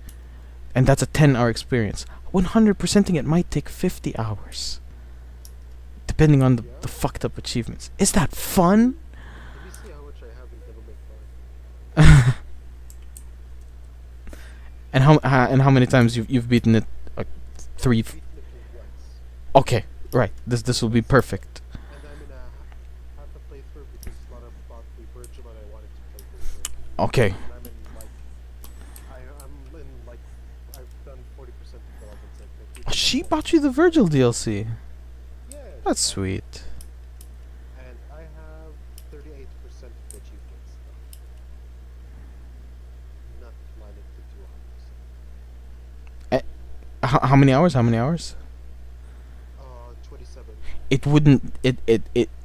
and that's a 10-hour experience. 100%ing it might take 50 hours, depending on Yeah. the fucked up achievements. Is that fun? Let me see how much I have in Devil May Cry. And how many times you've beaten it? Like three. I've beaten it once. Okay, right. This will be perfect. And I'm in a half a playthrough because Lara bought the Virgil and I wanted to play Virgil. Okay. And I'm in like, I'm in like, I've done 40% of the levels I think. which is She not bought you the Virgil DLC. bad. Yeah. That's sweet. And I have 38% of the achievements. Not planning to do 100%. How many hours? How many hours? 27. It wouldn't. It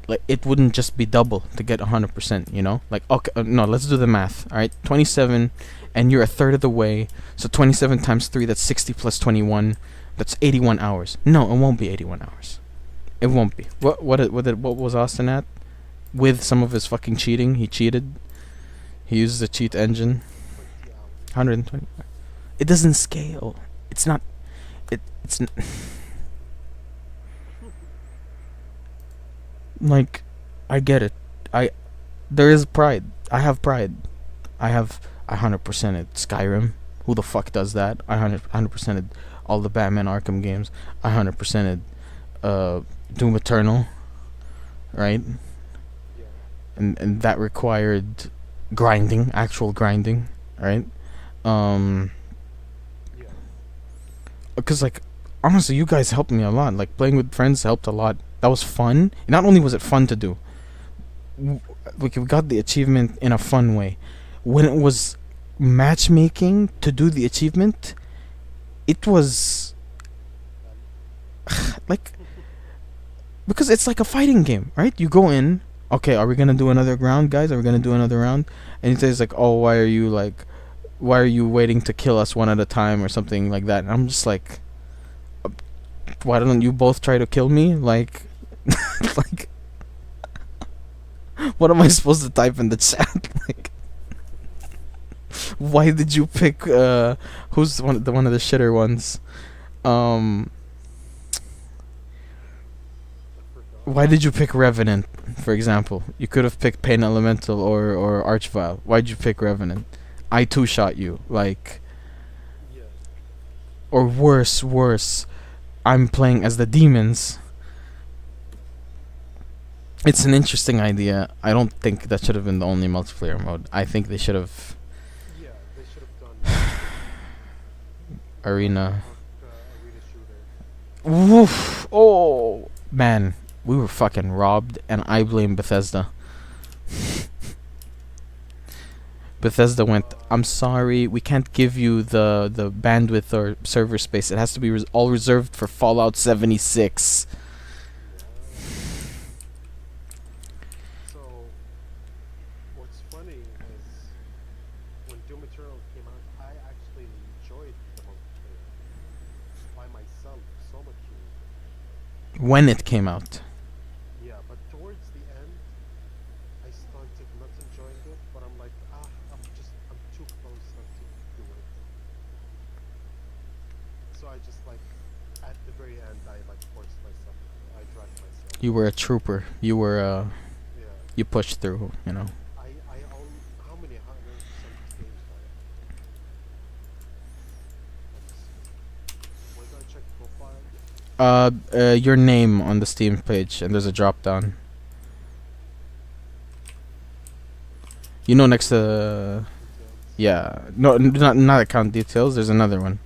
like it wouldn't just be double to get 100%. You know, like okay, no. Let's do the math. All right, 27, and you're a third of the way. So 27 times 3, that's 60 plus 21. That's 81 hours. No, it won't be 81 hours. It won't be. What was Austin at? With some of his fucking cheating, he cheated. He used the cheat engine. 20 hours. 120. It doesn't scale. It's not. It's like, I get it. There is pride. I have pride. I 100%ed Skyrim. Who the fuck does that? I 100%ed all the Batman Arkham games. I 100%ed Doom Eternal. Right? Yeah. And that required grinding, actual grinding, right? Yeah. Because like honestly, you guys helped me a lot. Like playing with friends helped a lot. That was fun. Not only was it fun to do, we got the achievement in a fun way. When it was matchmaking to do the achievement, it was like, because it's like a fighting game, right? You go in, okay, are we gonna do another round, guys? Are we gonna do another round? And he says like, oh, why are you waiting to kill us one at a time or something like that? And I'm just like, why don't you both try to kill me? Like, like, what am I supposed to type in the chat? Like, why did you pick who's one of the shitter ones? I forgot. Why did you pick Revenant, for example? You could have picked Pain Elemental or Archvile. Why'd you pick Revenant? I two shot you, like, Yeah. or worse. I'm playing as the demons. It's an interesting idea. I don't think that should have been the only multiplayer mode. I think they should have Yeah, they should have done arena. arena shooter. Woof. Oh man, we were fucking robbed, and I blame Bethesda. Bethesda went, I'm sorry, we can't give you the bandwidth or server space. It has to be all reserved for Fallout 76. So, what's funny is when Doom Eternal came out, I actually enjoyed the multiplayer by myself, solo queue. When it came out. Yeah, but towards the end, I started not enjoying it, but I'm like, I'm too close not to do it. So I just like, at the very end, I like forced myself, I dragged myself. You were a trooper. You were Yeah. you pushed through, you know. I own, how many 100% games do I have? Let's see. Where do I check profile? Your name on the Steam page, and there's a drop down. You know, next to Details. yeah, no, not account details. There's another one.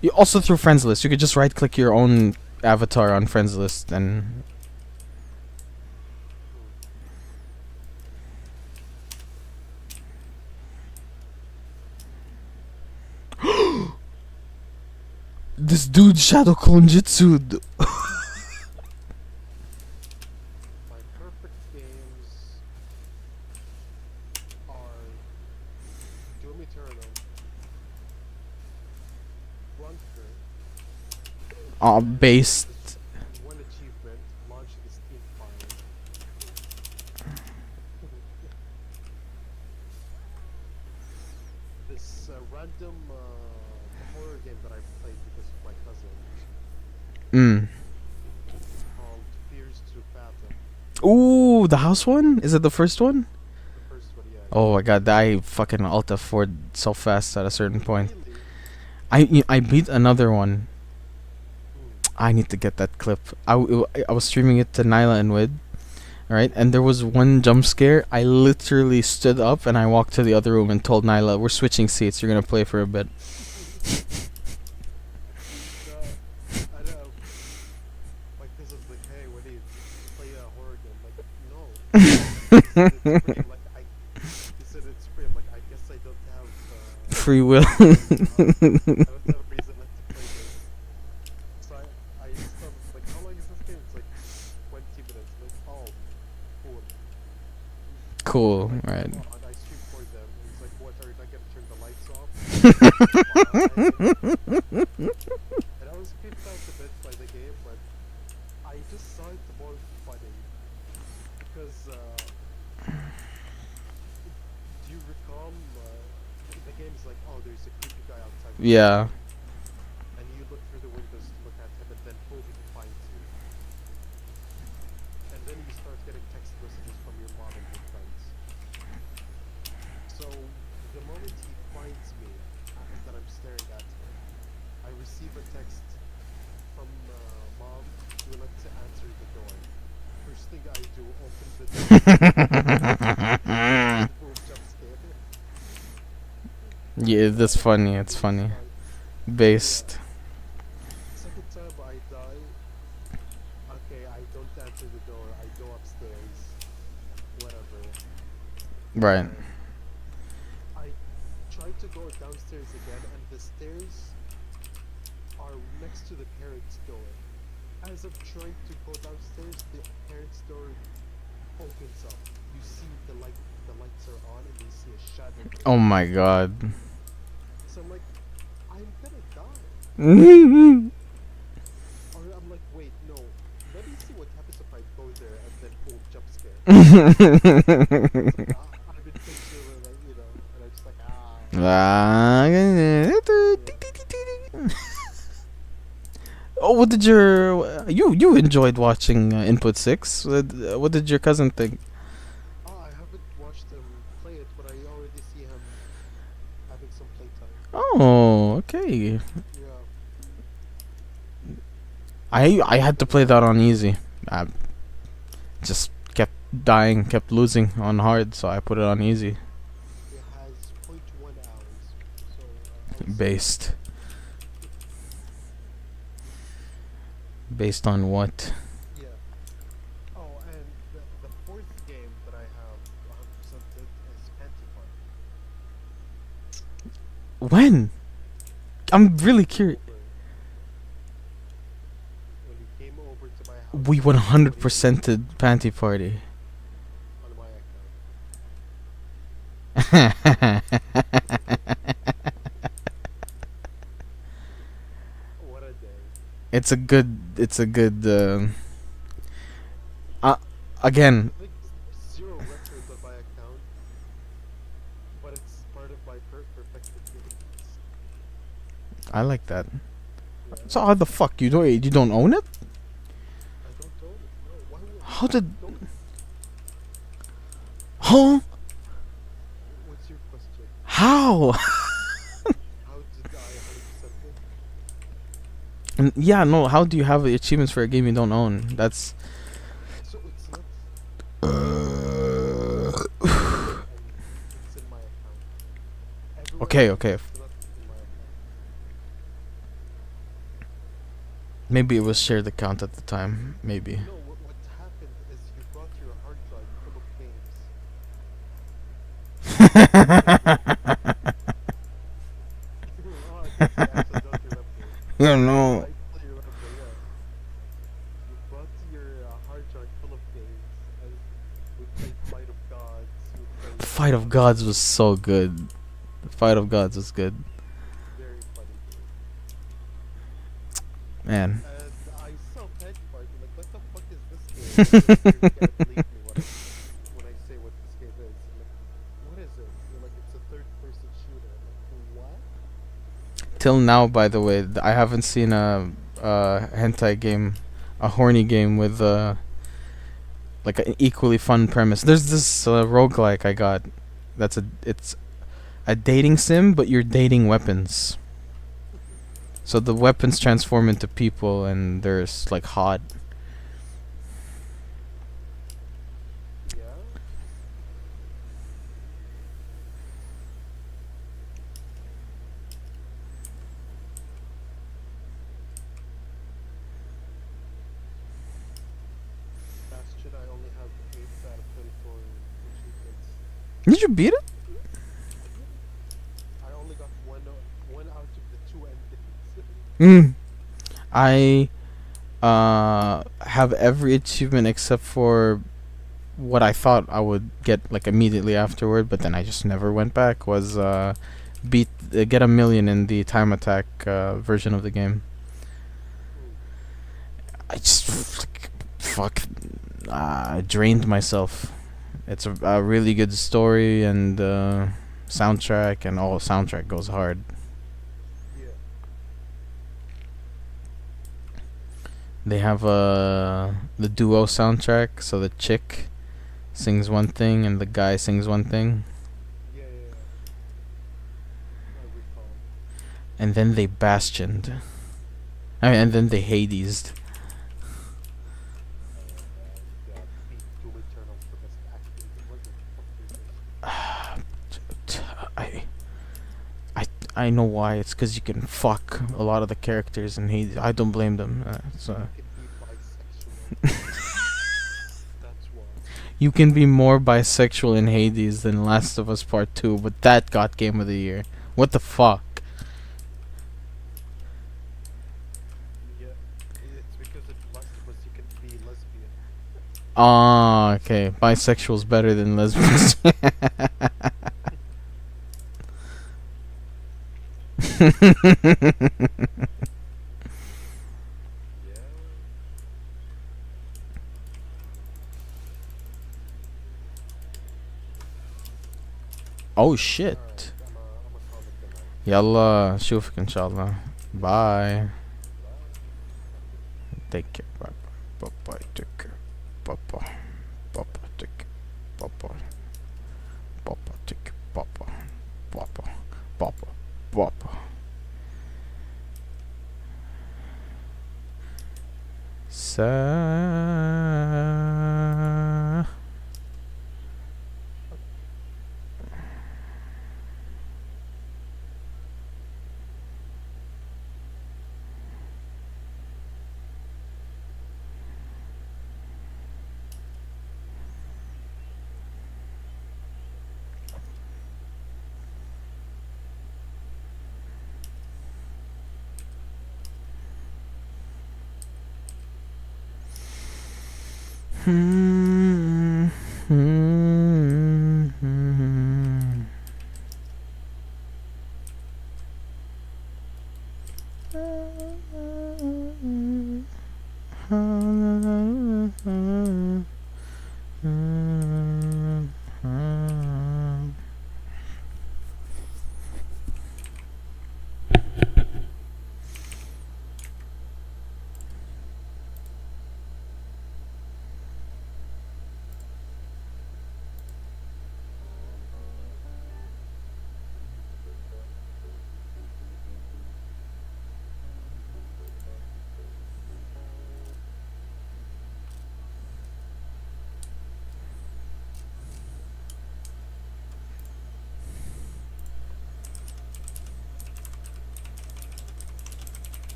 You also through friends list. You could just right click your own avatar on friends list and this dude shadow clone jitsu. My perfect games are Doom Eternal, Bunker, Based. this one achievement, launch the Steam Fire. This random horror game that I played because of my cousin Mm. called Fears to Fathom. Ooh, the house one? Is it the first one? The first one, yeah. Oh my god, I fucking alt F4 so fast at a certain point. Really? I beat another one. Hmm. I need to get that clip. I was streaming it to Nyla and Wid, right? And there was one jump scare. I literally stood up and I walked to the other room and told Nyla, "We're switching seats. You're gonna play for a bit." I know. My cousin's like, hey, what do you play a horror game? Like, no. He said it's free. I'm like, I guess I don't have. Free will. I don't have a reason not to play this. So I just thought, like, how long is this game? It's like 20 minutes. Like, oh, cool. Cool, Like, right. come on, I stream for them. He's like, what, are you not gonna turn the lights off? And I was creeped out a bit by the game, but I just saw it more funny. Because, do you recall, the game is like, oh, there's a creepy guy outside. the Yeah. door, And you look through the windows to look at him, and then boom, he finds you. And then you start getting text messages from your mom and your friends. So, the moment he finds me, that I'm staring at him, I receive a text from mom, you would like to answer the door. First thing I do, open the door. Boom, jump scare. Yeah, that's funny. It's funny. Based. Second time I die, okay, I don't answer the door, I go upstairs, whatever. Right. I try to go downstairs again, and the stairs are next to the parents' door. As I'm trying to go downstairs, the parents' door opens up. You see the lights are on, and you see a shadow. Oh my god. So I'm like, I'm gonna die. Or I'm like, wait, no. Let me see what happens if I go there and then boom, jump scare. I've been picturing, like, you know, and I'm just like, Oh, what did your you enjoyed watching Input 6? What did your cousin think? oh, I haven't watched him play it, but I already see him having some playtime. Oh, okay. Yeah. I had to play that on easy. I just kept dying, kept losing on hard, so I put it on easy. It has 0.1 hours. So, I would say, Based. Based on what? yeah. Oh, and the fourth game that I have 100% is Antiphon. When? I'm really curious. When he came over to my house. We 100%ed Panty Party. On my account. What a day. It's a good. Again, I think zero records on my account, but it's part of my perfected games. I like that. Yeah. So how the fuck you don't own it? I don't own it. No, why would How did? don't? Huh? What's your question? How? How did I 100% it? And yeah, no. How do you have the achievements for a game you don't own? That's So it's not. And it's in my account. Everywhere okay. else, Okay. it's not in my account. Maybe it was shared account at the time. Maybe. No, what happened is you brought your hard drive full of games. Oh, I guess you actually don't remember. Yeah, No, no. I fully remember, yeah. You brought your hard drive full of games, and we played Fight of Gods, we played The Fight of other Gods was games. so good. The Fight of Gods was good. Very funny game. Man. And I saw benchmark, like, what the fuck is this game? And you're like, you're gonna believe me when I say what this game is. I'm like, what is it? You're like, it's a third-person shooter. I'm like, what? Till now, by the way, I haven't seen a hentai game, a horny game with like an equally fun premise. There's this roguelike I got. It's a dating sim, but you're dating weapons. So the weapons transform into people, and there's like hot. Yeah? Bastion, I only have 8 out of 24 achievements. Did you beat it? I only got one out of the 2 endings. Mm. I have every achievement except for what I thought I would get like immediately afterward, but then I just never went back. Was beat get a million in the time attack version of the game. I just fuck drained myself. It's a really good story and soundtrack, and all soundtrack goes hard. Yeah. They have the duo soundtrack, so the chick sings one thing and the guy sings one thing, Yeah, yeah, yeah. I recall. and then they bastioned. I mean, and then they Hades'd. Yeah, beat Doom Eternal for best acting. What the fuck is this? I I know why. It's because you can fuck a lot of the characters in Hades. I don't blame them. So You can be bisexual. That's why. you can be more bisexual in Hades than Last of Us Part 2, but that got Game of the Year. What the fuck? Yeah, it's because in Last of Us you can be lesbian. Ah, okay. Bisexual's better than lesbians. Yeah. Oh Alright, shit. I'm a call it the night. Yalla, شوفك ان شاء الله. Bye. Bye. Take care. Bye. Bye. Bye. Take care. Bye. Bye. Bye. Take care. Bye. Bye. Bye. Take care. Bye. Bye. Bye. Bye. Sa. Hmm.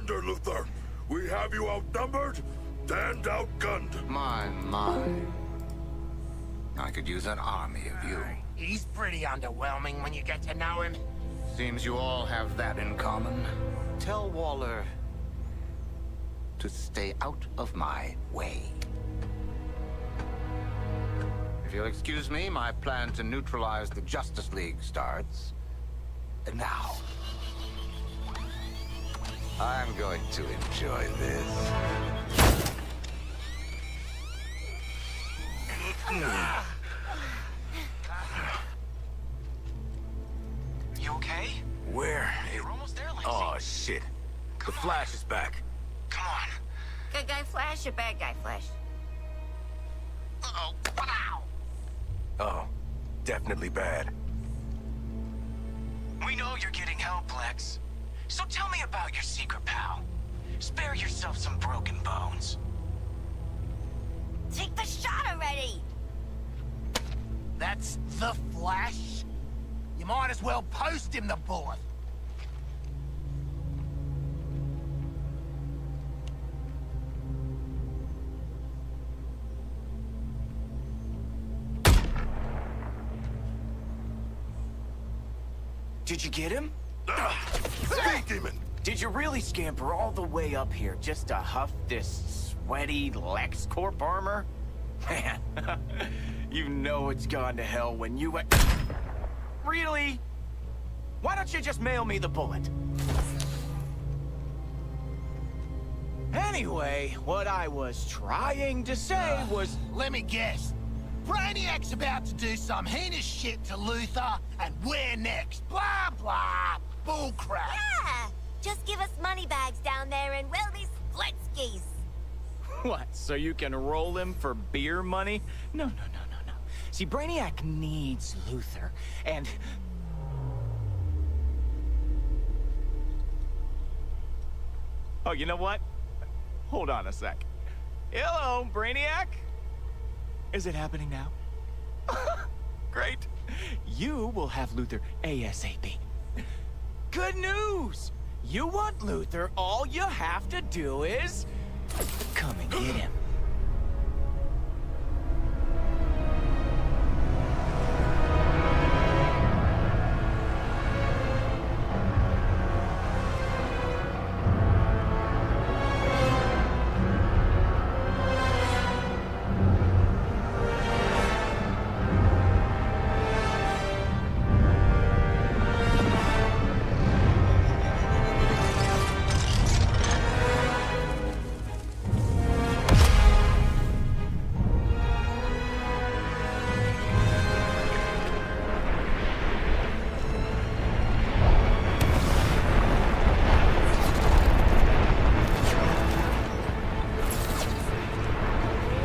surrender, Luther. We have you outnumbered and outgunned. My. I could use an army of you. He's pretty underwhelming when you get to know him. Seems you all have that in common. Tell Waller to stay out of my way. If you'll excuse me, my plan to neutralize the Justice League starts now. I'm going to enjoy this. You okay? Where? You're almost there, Lacey. Oh, shit. The Flash is back. Come on. Good guy Flash or bad guy Flash? Uh-oh. Wow! Oh, definitely bad. We know you're getting help, Lex. So tell me about your secret pal. Spare yourself some broken bones. Take the shot already! That's the Flash? You might as well post him the bullet. Did you get him? Speed demon! Did you really scamper all the way up here just to huff this sweaty LexCorp armor? Man, you know it's gone to hell when you went... Really? Why don't you just mail me the bullet? Anyway, what I was trying to say was... Let me guess. Brainiac's about to do some heinous shit to Luthor, and we're next. Blah, blah. Bullcrap. Yeah! Just give us money bags down there and we'll be splitskis. What, so you can roll him for beer money? No. See, Brainiac needs Luthor, and... Oh, you know what? Hold on a sec. Hello, Brainiac? Is it happening now? Great. You will have Luthor ASAP. Good news! You want Luthor, all you have to do is... come and get him.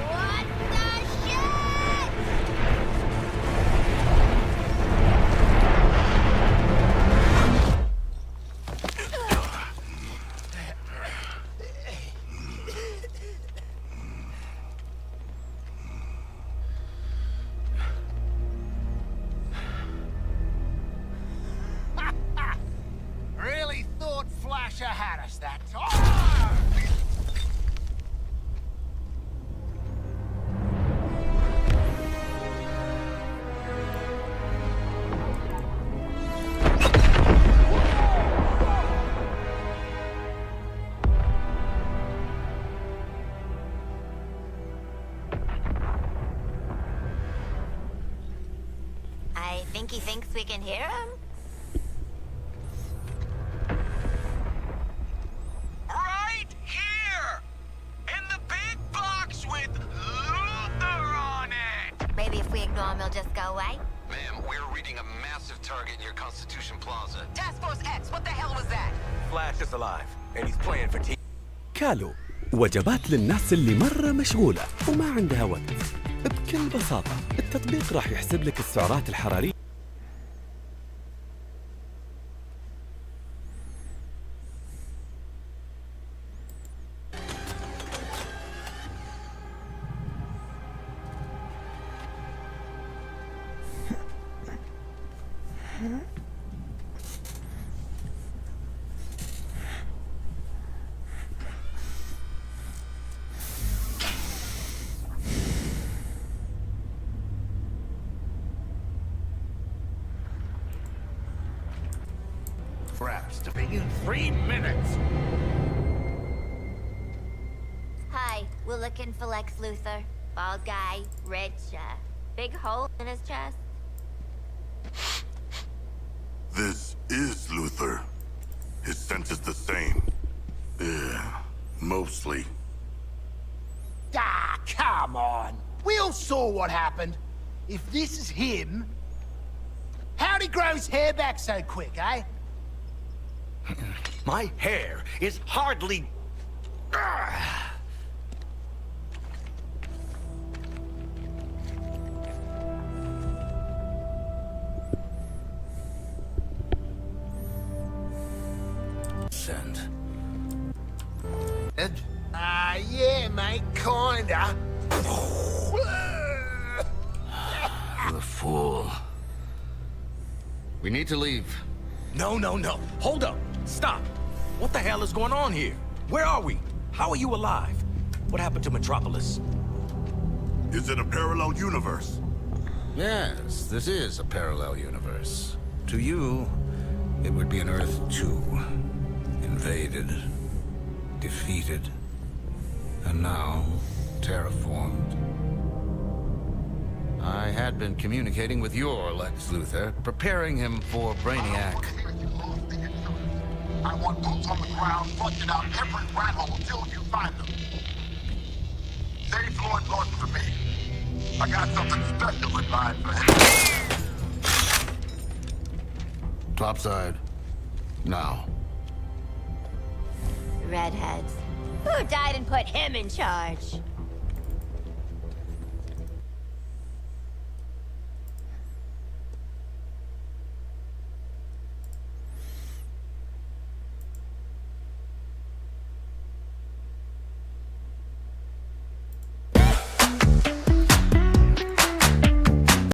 What the shit? Really thought Flasher had us that time. I think he thinks we can hear him. Right here! In the big box with Luthor on it! Maybe if we ignore him, he'll just go away. Ma'am, we're reading a massive target near Constitution Plaza. Task Force X, what the hell was that? Flash is alive, and he's playing for team. كالو وجبات للناس اللي مرة مشغولة وما عندها وقت. بكل بساطة التطبيق راح يحسب لك السعرات الحرارية. in 3 minutes. Hi, we're looking for Lex Luthor. Bald guy, red shirt, big hole in his chest. This is Luthor. His scent is the same. Yeah, mostly. Ah, come on. We all saw what happened. If this is him, how'd he grow his hair back so quick, eh? My hair is hardly... Send. Ed? Yeah, mate, kinda. The fool. We need to leave. No. Hold up. Stop. What the hell is going on here? Where are we? How are you alive? What happened to Metropolis? Is it a parallel universe? Yes, this is a parallel universe. To you, it would be an Earth 2. Invaded, defeated, and now terraformed. I had been communicating with your Lex Luthor, preparing him for Brainiac. I want boots on the ground, flushing out every rat hole till you find them. Save law enforcement for me. I got something special in mind for him. Topside. Now. Redheads. Who died and put him in charge?